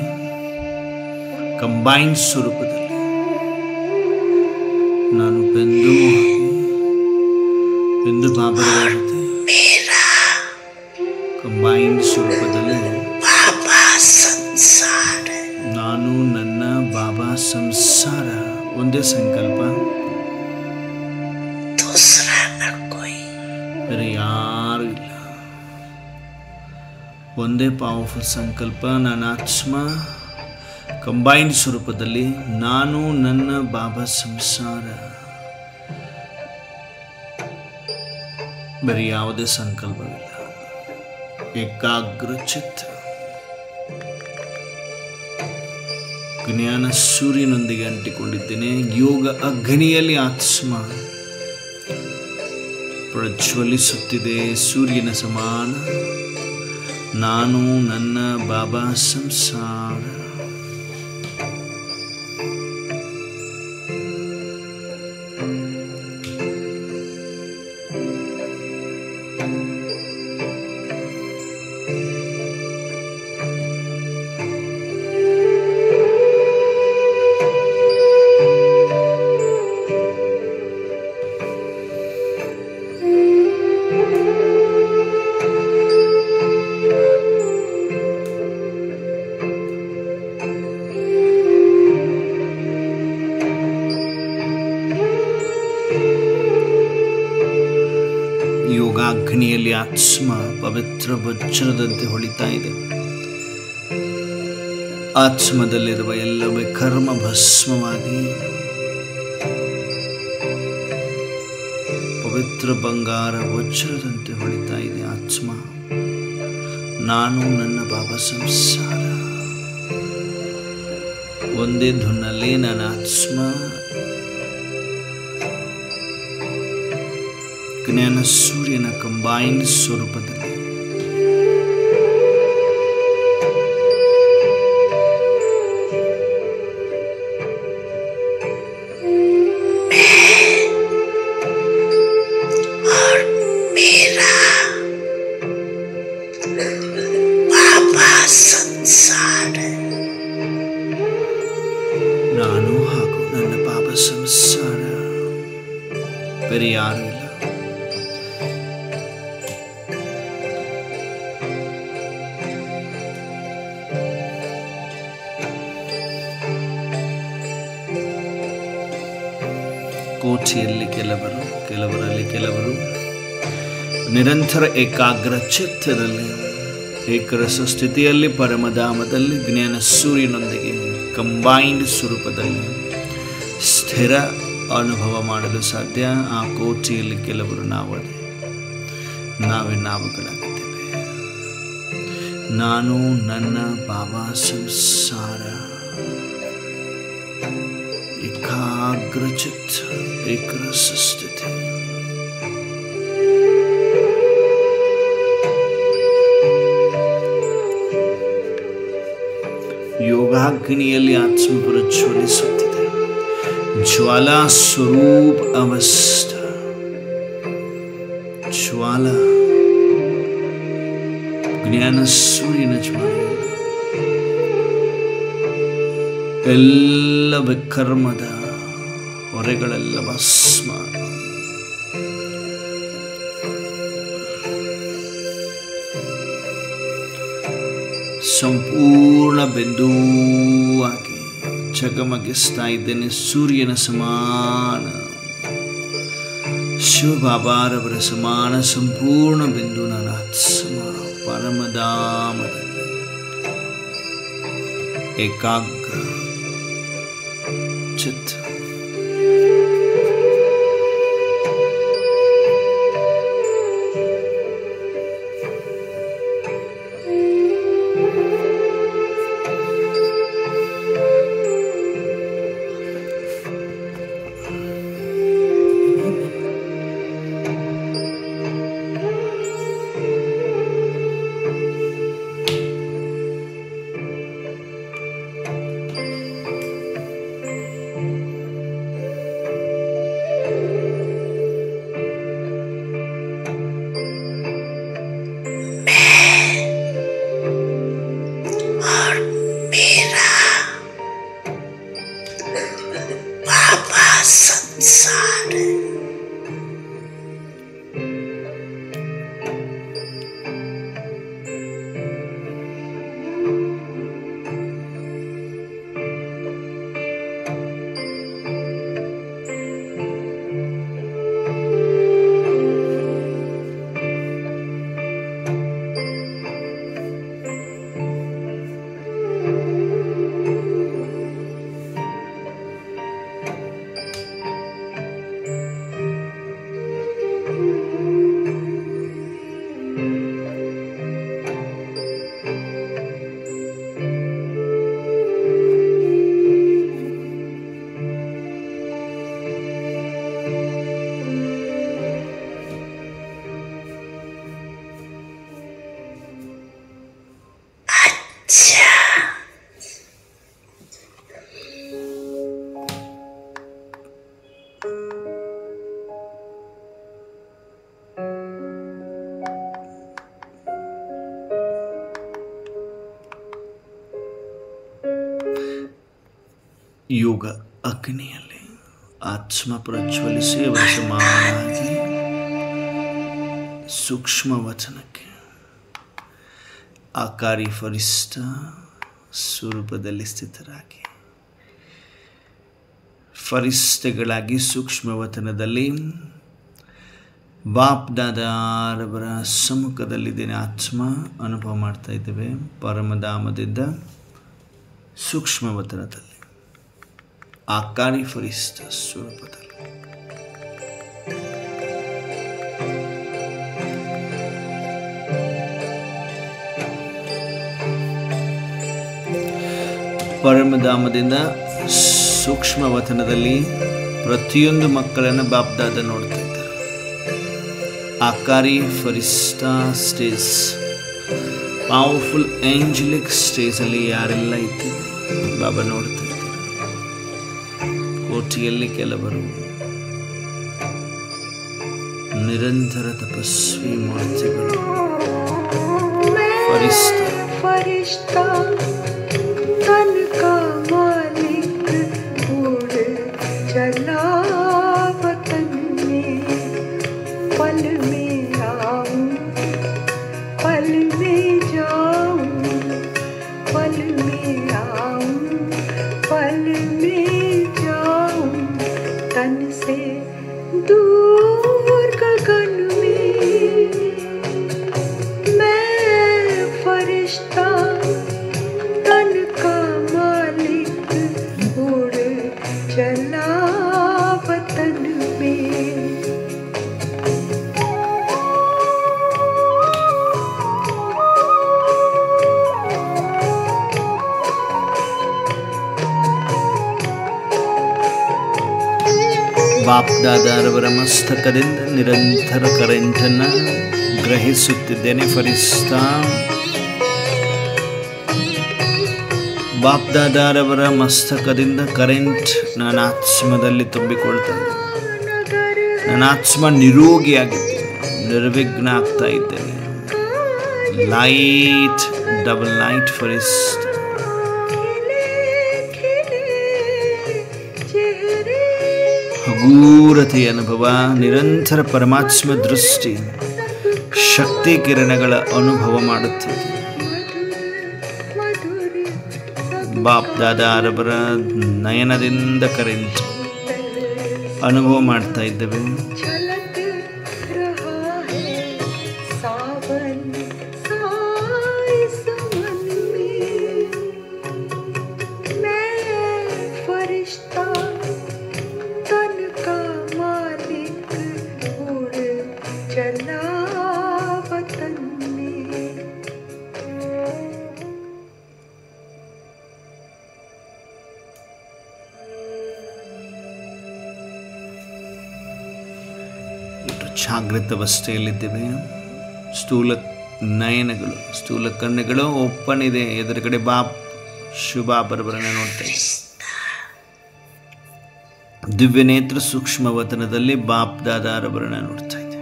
S1: ಕಂಬೈನ್ಡ್ ಸ್ವರೂಪದಲ್ಲಿ ನಾನು ಬಿಂದು ಬಾಬರ ಜೊತೆ ಕಂಬೈನ್ಡ್ ಸ್ವರೂಪದಲ್ಲಿ
S4: बाबा संसार
S1: ನಾನು ನನ್ನ ಬಾಬಾ ಸಂಸಾರ ಒಂದೇ ಸಂಕಲ್ಪ,
S4: दूसरा न कोई।
S1: ಬೇರೆ ಯಾರು ಇಲ್ಲ. ಒಂದೇ ಪವರ್ಫುಲ್ ಸಂಕಲ್ಪ, ನನ್ನ ಆತ್ಮ ಕಂಬೈನ್ಡ್ ಸ್ವರೂಪದಲ್ಲಿ ನಾನು ನನ್ನ ಬಾಬಾ ಸಂಸಾರ, ಬೇರೆ ಯಾವುದೇ ಸಂಕಲ್ಪವಿಲ್ಲ. ಏಕಾಗ್ರ ಚಿತ್ತ ಜ್ಞಾನ ಸೂರ್ಯನೊಂದಿಗೆ ಅಂಟಿಕೊಂಡಿದ್ದೇನೆ. ಯೋಗ ಅಗ್ನಿಯಲ್ಲಿ ಆತ್ಮ ಪ್ರಜ್ವಲಿಸುತ್ತಿದೆ ಸೂರ್ಯನ ಸಮಾನ. ನಾನು ನನ್ನ ಬಾಬಾ ಸಂಸಾರ. ಯೋಗಾಗ್ನಿಯಲ್ಲಿ ಆತ್ಮ ಪವಿತ್ರ ವಜ್ರದಂತೆ ಹೊಳಿತಾ ಇದೆ. ಆತ್ಮದಲ್ಲಿರುವ ಎಲ್ಲವೇ ಕರ್ಮ ಭಸ್ಮವಾಗಿ ಪವಿತ್ರ ಬಂಗಾರ ವಜ್ರದಂತೆ ಹೊಳಿತಾ ಇದೆ ಆತ್ಮ. ನಾನು ನನ್ನ ಬಾಬಾ ಸಂಸಾರ. ಒಂದೇ ಧುನ್ನಲ್ಲಿ ನನ್ನ ಆತ್ಮ ಜ್ಞಾನ ಸೂರ್ಯನ ಕಂಬೈನ್ಡ್ ಸ್ವರೂಪದಲ್ಲಿ
S4: और मेरा बाबा संसार
S1: ನಾನು ಹಾಗೂ ನನ್ನ ಬಾಬಾ ಸಂಸಾರ, ಬೇರೆ ಯಾರು ಇಲ್ಲ. ಕೋಟಿಯಲ್ಲಿ ಕೆಲವರಲ್ಲಿ ಕೆಲವರು ನಿರಂತರ ಏಕಾಗ್ರ ಚಿತ್ತದಲ್ಲಿ ಏಕರಸ ಸ್ಥಿತಿಯಲ್ಲಿ ಪರಮಧಾಮದಲ್ಲಿ ಜ್ಞಾನ ಸೂರ್ಯನೊಂದಿಗೆ ಕಂಬೈನ್ಡ್ ಸ್ವರೂಪದಲ್ಲಿ ಸ್ಥಿರ ಅನುಭವ ಮಾಡಲು ಸಾಧ್ಯ. ಆ ಕೋಟಿಯಲ್ಲಿ ಕೆಲವರು ನಾವುಗಳಾಗಿದ್ದೇವೆ. ನಾನು ನನ್ನ ಬಾಬಾ ಸಂಸಾರ. ಏಕಾಗ್ರ ಚಿತ್ತ ಏಕರಸ ಸ್ಥಿತಿ. ಯೋಗಾಗ್ನಿಯಲ್ಲಿ ಆತ್ಮ ಪ್ರಜ್ವಲಿಸುತ್ತಿದೆ. ಜ್ವಾಲಾ ಸ್ವರೂಪ ಅವಸ್ಥಾ. ಜ್ವಾಲ ಜ್ಞಾನ ಸೂರ್ಯನ ಜ್ವಾಲೆಯಲ್ಲಿ ಎಲ್ಲ ವಿಕರ್ಮದ ಹೊರೆಗಳೆಲ್ಲ ಭಸ್ಮ. ಸಂಪೂರ್ಣ ಬಿಂದುವಾಗಿ ಝಗಮಗಿಸ್ತಾ ಇದ್ದೇನೆ ಸೂರ್ಯನ ಸಮಾನ. ಶಿವಬಾಬಾರವರ ಸಮಾನ ಸಂಪೂರ್ಣ ಬಿಂದು ನನ್ನ ಆತ್ಮ ಪರಮಧಾಮದಲ್ಲಿ ಏಕಾಗ್ರ ಚಿತ್ತ. ಯೋಗ ಅಗ್ನಿಯಲ್ಲಿ ಆತ್ಮ ಪ್ರಜ್ವಲಿಸಿ ಅವರ ಸಮಾನಾಗಿ ಸೂಕ್ಷ್ಮ ವಚನಕ್ಕೆ ಆಕಾರಿ ಫರಿಷ್ಠ ಸ್ವರೂಪದಲ್ಲಿ ಸ್ಥಿತರಾಗಿ ಫರಿಷ್ಠಗಳಾಗಿ ಸೂಕ್ಷ್ಮ ವಚನದಲ್ಲಿ ಬಾಪ್ ದಾದಾರವರ ಸಮ್ಮುಖದಲ್ಲಿದ್ದೇನೆ ಆತ್ಮ ಅನುಭವ ಮಾಡ್ತಾ ಇದ್ದೇವೆ. ಪರಮಧಾಮದಿಂದ ಸೂಕ್ಷ್ಮ ವಚನದಲ್ಲಿ ಆಕಾರಿ ಫರಿಷ್ಠ ಸ್ವರೂಪದಲ್ಲಿ ಪರಮಧಾಮದಿಂದ ಸೂಕ್ಷ್ಮ ವಚನದಲ್ಲಿ ಪ್ರತಿಯೊಂದು ಮಕ್ಕಳನ್ನು ಬಾಪ್ದಾದ ನೋಡ್ತಾ ಇದ್ದಾರೆ. ಆಕಾರಿ ಫರಿಷ್ಠ ಸ್ಟೇಜ್, ಪವರ್ಫುಲ್ ಏಂಜಲಿಕ್ ಸ್ಟೇಜಲ್ಲಿ ಯಾರೆಲ್ಲ ಇದ್ದೀವಿ ಬಾಬಾ ನೋಡ್ತಾ ಇದ್ದಾರೆ. ಕೋಟಿಯಲ್ಲಿ ಕೆಲವರು ನಿರಂತರ ತಪಸ್ವಿ ಮೂರ್ತಿಗಳು
S5: फरिश्ता तन का मालिक उड़ चला वतन में, पल में आऊं पल में जाऊं, पल में आऊं पल में जाऊं, तन से दूर गगन तन का मालिक उड़ चला वतन में.
S1: ಬಾಪ್ ದಾದಾರವರ ಮಸ್ತಕದಿಂದ ನಿರಂತರ ಕರೆಂಟನ್ನು ಗ್ರಹಿಸುತ್ತಿದ್ದೇನೆ. ಫರಿಷ್ಠಾ ಬಾಪ್ ದಾದಾರವರ ಮಸ್ತಕದಿಂದ ಕರೆಂಟ್ ನನ್ನ ಆತ್ಮದಲ್ಲಿ ತುಂಬಿಕೊಳ್ತಾ ಇದೆ. ನನ್ನ ಆತ್ಮ ನಿರೋಗಿಯಾಗಿದ್ದೇನೆ, ನಿರ್ವಿಘ್ನ ಆಗ್ತಾ ಇದ್ದೇನೆ. ಲೈಟ್, ಡಬಲ್ ಲೈಟ್ ಫರಿಷ್ಠ ಹಗೂರತೆಯ ಅನುಭವ, ನಿರಂತರ ಪರಮಾತ್ಮ ದೃಷ್ಟಿ, ಶಕ್ತಿ ಕಿರಣಗಳ ಅನುಭವ ಮಾಡುತ್ತಿದೆ. ಬಾಪ್ ದಾದಾರವರ ನಯನದಿಂದ ಕರೆಂಟ್ ಅನುಭವ ಮಾಡ್ತಾ ಇದ್ದೇವೆ. ಜಾಗೃತ ಅವಸ್ಥೆಯಲ್ಲಿದ್ದೇವೆ. ಸ್ಥೂಲ ನಯನಗಳು, ಸ್ಥೂಲ ಕಣ್ಣುಗಳು ಓಪನ್ ಇದೆ. ಎದುರುಗಡೆ ಬಾಪ್ ಶುಭಾಪರವರನ್ನ ನೋಡ್ತಾ ಇದೆ. ದಿವ್ಯ ನೇತ್ರ ಸೂಕ್ಷ್ಮ ವತನದಲ್ಲಿ ಬಾಪ್ ದಾದಾರವರನ್ನ ನೋಡ್ತಾ ಇದೆ.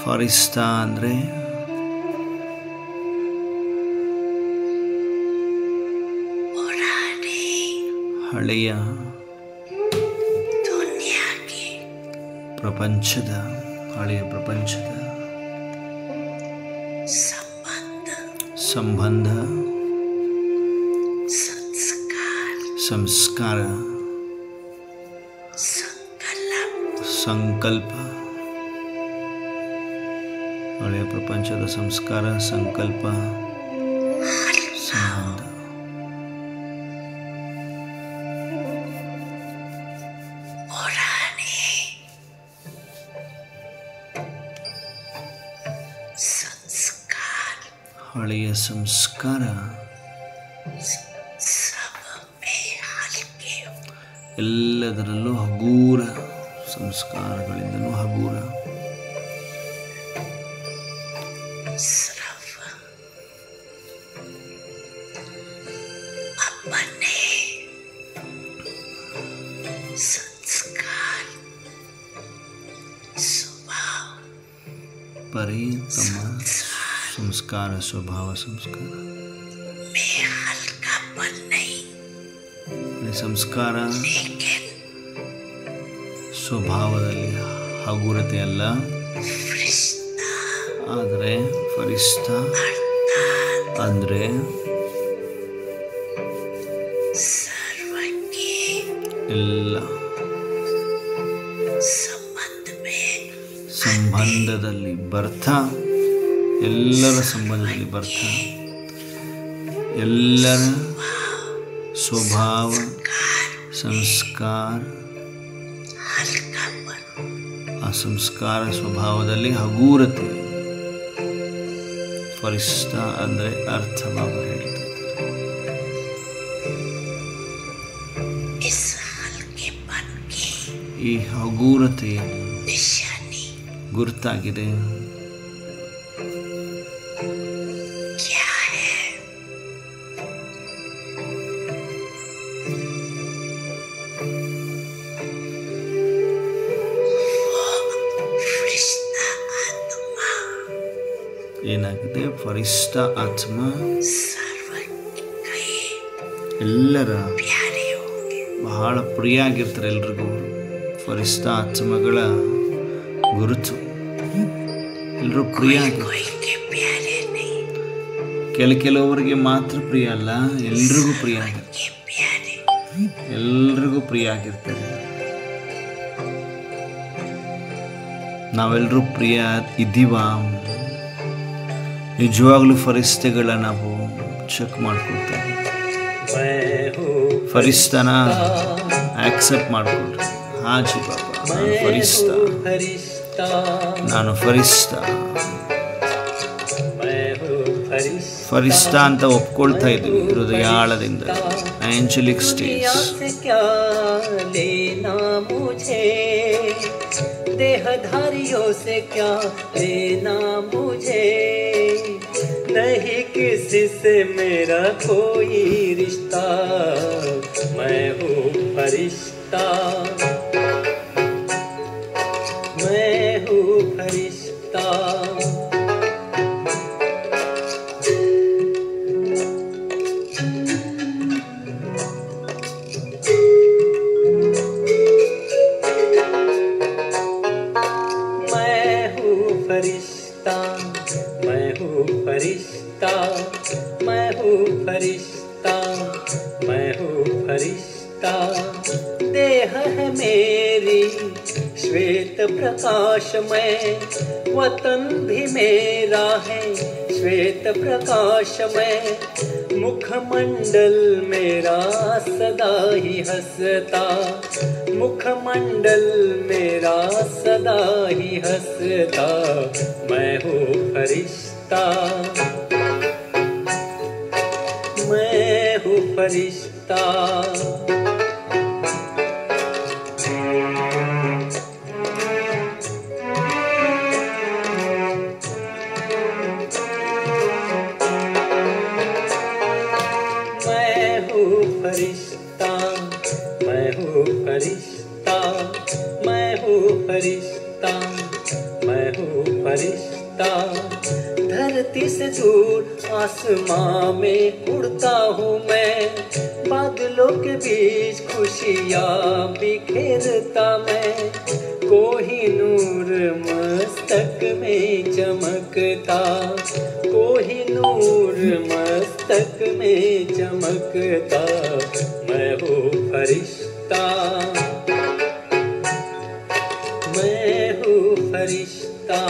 S1: ಫರಿಷ್ಠಾ ಅಂದ್ರೆ ಹಳೆಯ ಪ್ರಪಂಚದ, ಹಳೆಯ ಪ್ರಪಂಚದ ಸಂಬಂಧ, ಸಂಸ್ಕಾರ, ಸಂಕಲ್ಪ, ಹಳೆಯ ಪ್ರಪಂಚದ ಸಂಸ್ಕಾರ, ಸಂಕಲ್ಪ, ಸಂಬಂಧ. ಹಳೆಯ ಸಂಸ್ಕಾರ ಎಲ್ಲದರಲ್ಲೂ ಹಗೂರ, ಸಂಸ್ಕಾರಗಳಿಂದಲೂ ಹಗೂರ. ಪರಿತಮ ಸಂಸ್ಕಾರ, ಸ್ವಭಾವ ಸಂಸ್ಕಾರ. ಸಂಸ್ಕಾರ ಸ್ವಭಾವದಲ್ಲಿ ಹಗುರತೆ ಅಲ್ಲ, ಆದರೆ ಫರಿಷ್ಠ ಅಂದರೆ ಎಲ್ಲ ಸಂಬಂಧದಲ್ಲಿ ಬರ್ತಾ, ಎಲ್ಲರ ಸಂಬಂಧದಲ್ಲಿ ಬರ್ತಾ, ಎಲ್ಲರ ಸ್ವಭಾವ ಸಂಸ್ಕಾರ, ಆ ಸಂಸ್ಕಾರ ಸ್ವಭಾವದಲ್ಲಿ ಹಗೂರತೆ. ಫರಿಷ್ಠ ಅಂದರೆ ಅರ್ಥ ಬಾಬಾ ಹೇಳ್ತಾ ಇದ್ದಾರೆ. ಈ ಹಗೂರತೆಯ ಗುರುತಾಗಿದೆ. ಏನಾಗಿದೆ? ಫರಿಷ್ಠ ಆತ್ಮ ಎಲ್ಲರ ಬಹಳ ಪ್ರಿಯ ಆಗಿರ್ತಾರೆ. ಎಲ್ರಿಗೂ ಫರಿಷ್ಠ ಆತ್ಮಗಳ ಗುರುತು ಎಲ್ಲರೂ ಪ್ರಿಯ ಆಗಿರ್ತಾರೆ. ಕೆಲವರಿಗೆ ಮಾತ್ರ ಪ್ರಿಯ ಅಲ್ಲ, ಎಲ್ರಿಗೂ ಪ್ರಿಯ ಆಗಿರ್ತಾರೆ. ಎಲ್ರಿಗೂ ಪ್ರಿಯ ಆಗಿರ್ತಾರೆ. ನಾವೆಲ್ಲರೂ ಪ್ರಿಯ ಇದ್ದೀವಾ? ನಿಜವಾಗ್ಲೂ ಫರಿಷ್ಠಗಳ ನಾವು ಚೆಕ್ ಮಾಡ್ಕೊಳ್ತೇವೆ. ಫರಿಷ್ಠನ ಆಕ್ಸೆಪ್ಟ್ ಮಾಡ್ಕೊಳ್ರಿ. ಹಾಜಿ ಬಾಬಾ, ನಾನು ಫರಿಷ್ಠ, ನಾನು ಫರಿಷ್ಠ, ಫರಿಷ್ಠ ಅಂತ ಒಪ್ಕೊಳ್ತಾ ಇದ್ದೀವಿ ಹೃದಯಾಳದಿಂದ. ಆಂಜಲಿಕ್ ಸ್ಟೇಜ್.
S2: देहधारियों से क्या लेना मुझे, नहीं किसी से मेरा कोई रिश्ता, मैं हूँ फरिश्ता, मैं हूँ फरिश्ता. फरिश्ता, मैं हूँ फरिश्ता, मैं हूँ फरिश्ता, मैं हूँ फरिश्ता. देह है मेरी श्वेत प्रकाश में, वतन भी मेरा है श्वेत प्रकाश में. मुखमंडल मेरा सदा ही हंसता, मुखमंडल मेरा सदा ही हंसता. मैं हूँ फरिश्ता, मैं हूँ फरिश्ता. फरिश्ता, मैं हूँ फरिश्ता, मैं हूँ फरिश्ता, मैं हूँ फरिश्ता. धरती से दूर आसमां में उड़ता हूँ मैं, बादलों के बीच खुशियाँ बिखेरता मैं. कोहिनूर मस्तक में चमकता, कोहिनूर मस्तक में चमकता. मैं हूँ फरिश्ता, मैं हूँ फरिश्ता.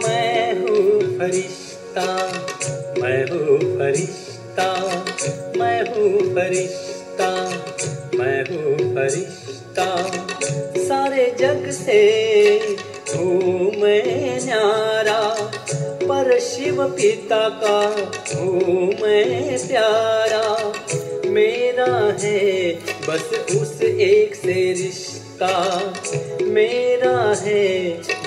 S2: मैं हूँ फरिश्ता, मैं हूँ फरिश्ता, मैं हूँ फरिश्ता, मैं हूँ फरिश्ता. सारे जग से हूँ मैं न्यारा, पर शिव पिता का हूँ मैं प्यारा. मेरा है बस उस एक से रिश्ता, मेरा है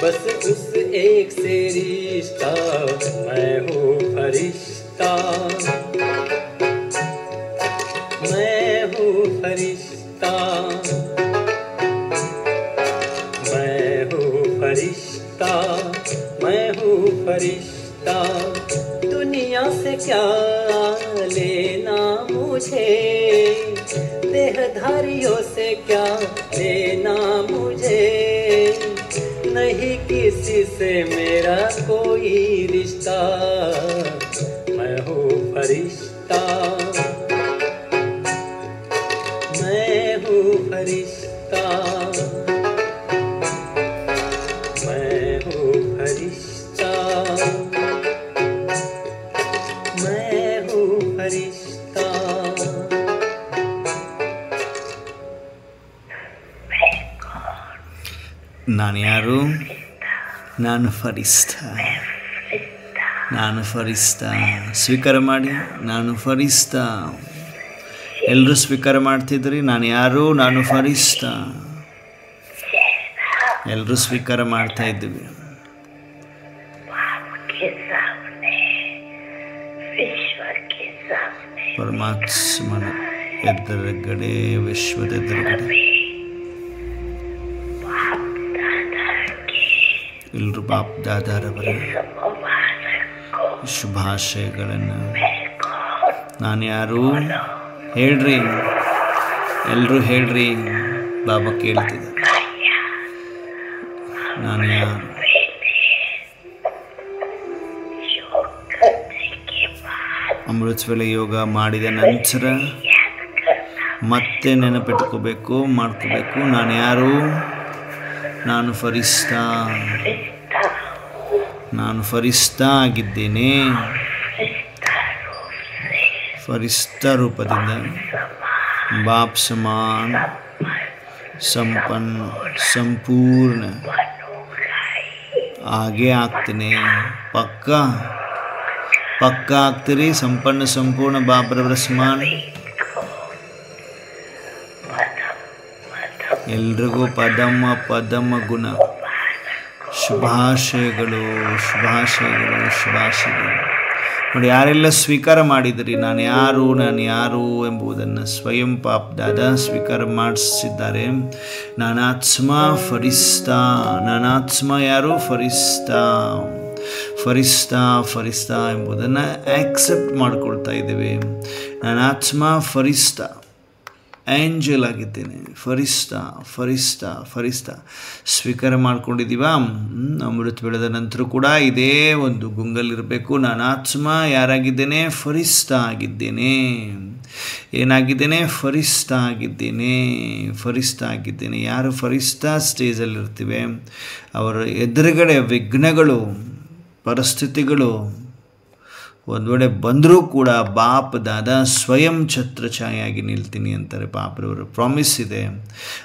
S2: बस उस एक से रिश्ता. मैं हूँ फरिश्ता, मैं हूँ फरिश्ता. मैं हूँ फरिश्ता। दुनिया से क्या लेना मुझे, देहधारियों से क्या लेना मुझे, नहीं किसी से मेरा कोई रिश्ता। मैं हूँ फरिश्ता, मैं हूँ फरिश्ता, मैं हूँ फरिश्ता, मैं हूँ फरिश्ता।
S1: ನಾನು ಯಾರು? ನಾನು ಫರಿಸ್ತಾ, ನಾನು ಫರಿಸ್ತಾ. ಸ್ವೀಕಾರ ಮಾಡಿ, ನಾನು ಫರಿಸ್ತಾ. ಎಲ್ಲರೂ ಸ್ವೀಕಾರ ಮಾಡ್ತಿದ್ರಿ. ನಾನು ಯಾರು? ನಾನು ಫರಿಸ್ತಾ. ಎಲ್ಲರೂ ಸ್ವೀಕಾರ ಮಾಡ್ತಾ ಇದ್ದೀವಿ. ಪರಮಾತ್ಮನ ಎದುರುಗಡೆ, ವಿಶ್ವದ ಎದುರುಗಡೆ ಎಲ್ಲರೂ ಬಾಪ್ ದಾದಾರವರ ಶುಭಾಶಯಗಳನ್ನು. ನಾನು ಯಾರು? ಹೇಳ್ರಿ, ಎಲ್ಲರೂ ಹೇಳ್ರಿ. ಬಾಬಾ ಕೇಳ್ತಿದ್ದಾರೆ, ನಾನು ಯಾರು? ಅಮೃತ ವೇಳೆ ಯೋಗ ಮಾಡಿದ ನಂತರ ಮತ್ತೆ ನೆನಪಿಟ್ಕೋಬೇಕು, ಮಾಡ್ಕೋಬೇಕು. ನಾನು ಯಾರು? ನಾನು ಫರಿಸ್ತಾ, ನಾನು ಫರಿಸ್ತಾ ಆಗಿದ್ದೇನೆ. ಫರಿಸ್ತಾ ರೂಪದಿಂದ ಬಾಪ್ ಸಮಾನ್ ಸಂಪನ್ನ ಸಂಪೂರ್ಣ ಹಾಗೆ ಆಗ್ತೀನಿ. ಪಕ್ಕಾ ಪಕ್ಕಾ ಆಗ್ತೀರಿ. ಸಂಪನ್ನ ಸಂಪೂರ್ಣ ಬಾಬ್ರವರ ಸಮಾನ. ಎಲ್ರಿಗೂ ಪದಮ ಪದಮ ಗುಣ ಶುಭಾಶಯಗಳು, ಶುಭಾಶಯಗಳು, ಶುಭಾಶಯಗಳು. ನೋಡಿ, ಯಾರೆಲ್ಲ ಸ್ವೀಕಾರ ಮಾಡಿದಿರಿ ನಾನು ಯಾರು, ನಾನು ಯಾರು ಎಂಬುದನ್ನು ಸ್ವಯಂ ಪಾಪ್ ದಾದಾ ಸ್ವೀಕಾರ ಮಾಡಿಸಿದ್ದಾರೆ. ನಾನಾತ್ಮ ಫರಿಸ್ತಾ. ನಾನಾತ್ಮ ಯಾರು? ಫರಿಸ್ತಾ. ಫರಿಸ್ತಾ ಫರಿಸ್ತಾ ಎಂಬುದನ್ನು ಆಕ್ಸೆಪ್ಟ್ ಮಾಡಿಕೊಳ್ತಾ ಇದ್ದೇವೆ. ನಾನಾತ್ಮ ಫರಿಸ್ತಾ, ಏಂಜಲ್ ಆಗಿದ್ದೇನೆ. ಫರಿಸ್ತಾ ಫರಿಸ್ತಾ ಫರಿಸ್ತಾ ಸ್ವೀಕಾರ ಮಾಡ್ಕೊಂಡಿದ್ದೀವ. ಅಮೃತ ಬೆಳೆದ ನಂತರ ಕೂಡ ಇದೇ ಒಂದು ಗುಂಗಲ್ಲಿರಬೇಕು. ನಾನಾತ್ಮ ಯಾರಾಗಿದ್ದೇನೆ? ಫರಿಸ್ತಾ ಆಗಿದ್ದೇನೆ. ಏನಾಗಿದ್ದೇನೆ? ಫರಿಸ್ತಾ ಆಗಿದ್ದೇನೆ. ಫರಿಸ್ತಾ ಆಗಿದ್ದೇನೆ. ಯಾರು ಫರಿಸ್ತಾ ಸ್ಟೇಜಲ್ಲಿರ್ತೀವಿ ಅವರ ಎದುರುಗಡೆ ವಿಘ್ನಗಳು, ಪರಿಸ್ಥಿತಿಗಳು ಒಂದು ವೇಳೆ ಬಂದರೂ ಕೂಡ ಬಾಪ್ ದಾದಾ ಸ್ವಯಂ ಛತ್ರಛಾಯಾಗಿ ನಿಲ್ತೀನಿ ಅಂತಾರೆ. ಬಾಪ್ರವರು ಪ್ರಾಮಿಸ್ ಇದೆ.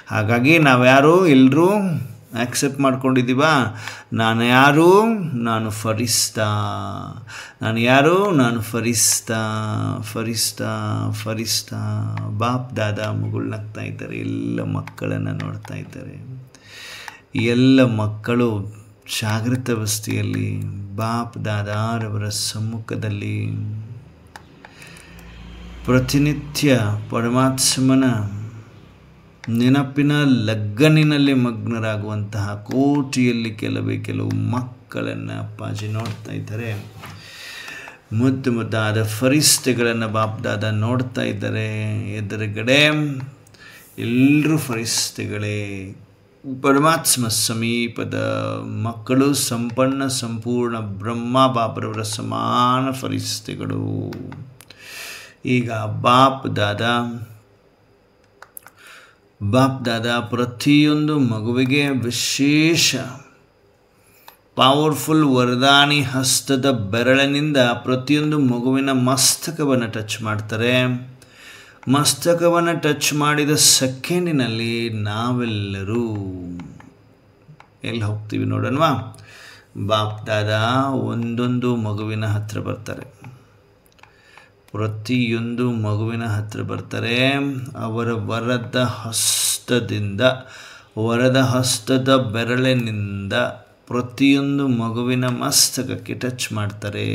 S1: ಹಾಗಾಗಿ ನಾವು ಯಾರು? ಎಲ್ಲರೂ ಆಕ್ಸೆಪ್ಟ್ ಮಾಡ್ಕೊಂಡಿದ್ದೀವ. ನಾನು ಯಾರು? ನಾನು ಫರಿಸ್ತಾ. ನಾನು ಯಾರು? ನಾನು ಫರಿಸ್ತಾ. ಫರಿಸ್ತಾ ಫರಿಸ್ತಾ. ಬಾಪ್ ದಾದಾ ಮುಗುಳ್ನಾಗ್ತಾ ಇದ್ದಾರೆ. ಎಲ್ಲ ಮಕ್ಕಳನ್ನು ನೋಡ್ತಾ ಇದ್ದಾರೆ. ಎಲ್ಲ ಮಕ್ಕಳು ಜಾಗೃತ ಅವಸ್ಥೆಯಲ್ಲಿ ಬಾಪ್ ದಾದಾರವರ ಸಮ್ಮುಖದಲ್ಲಿ ಪ್ರತಿನಿತ್ಯ ಪರಮಾತ್ಮನ ನೆನಪಿನ ಲಗ್ಗನಿನಲ್ಲಿ ಮಗ್ನರಾಗುವಂತಹ ಕೋಟಿಯಲ್ಲಿ ಕೆಲವು ಮಕ್ಕಳನ್ನು ಅಪ್ಪಾಜಿ ನೋಡ್ತಾ ಇದ್ದಾರೆ. ಮುದ್ದು ಮುದ್ದಾದ ಫರಿಸ್ತೆಗಳನ್ನು ಬಾಪ್ ದಾದಾ ನೋಡ್ತಾ ಇದ್ದಾರೆ. ಎದುರುಗಡೆ ಎಲ್ಲರೂ ಫರಿಸ್ತೆಗಳೇ. ಪರಮಾತ್ಮ ಸಮೀಪದ ಮಕ್ಕಳು, ಸಂಪನ್ನ ಸಂಪೂರ್ಣ ಬ್ರಹ್ಮ ಬಾಬ್ರವರ ಸಮಾನ ಫರಿಸ್ತೆಗಳು. ಈಗ ಬಾಪ್ ದಾದಾ ಪ್ರತಿಯೊಂದು ಮಗುವಿಗೆ ವಿಶೇಷ ಪವರ್ಫುಲ್ ವರದಾನಿ ಹಸ್ತದ ಬೆರಳಿನಿಂದ ಪ್ರತಿಯೊಂದು ಮಗುವಿನ ಮಸ್ತಕವನ್ನು ಟಚ್ ಮಾಡ್ತಾರೆ. ಮಸ್ತಕವನ್ನು ಟಚ್ ಮಾಡಿದ ಸೆಕೆಂಡಿನಲ್ಲಿ ನಾವೆಲ್ಲರೂ ಎಲ್ಲಿ ಹೋಗ್ತೀವಿ ನೋಡೋಣವಾ? ಬಾಪ್ ದಾದಾ ಒಂದೊಂದು ಮಗುವಿನ ಹತ್ರ ಬರ್ತಾರೆ. ಪ್ರತಿಯೊಂದು ಮಗುವಿನ ಹತ್ರ ಬರ್ತಾರೆ. ಅವರ ವರದ ಹಸ್ತದ ಬೆರಳಿನಿಂದ ಪ್ರತಿಯೊಂದು ಮಗುವಿನ ಮಸ್ತಕಕ್ಕೆ ಟಚ್ ಮಾಡ್ತಾರೆ.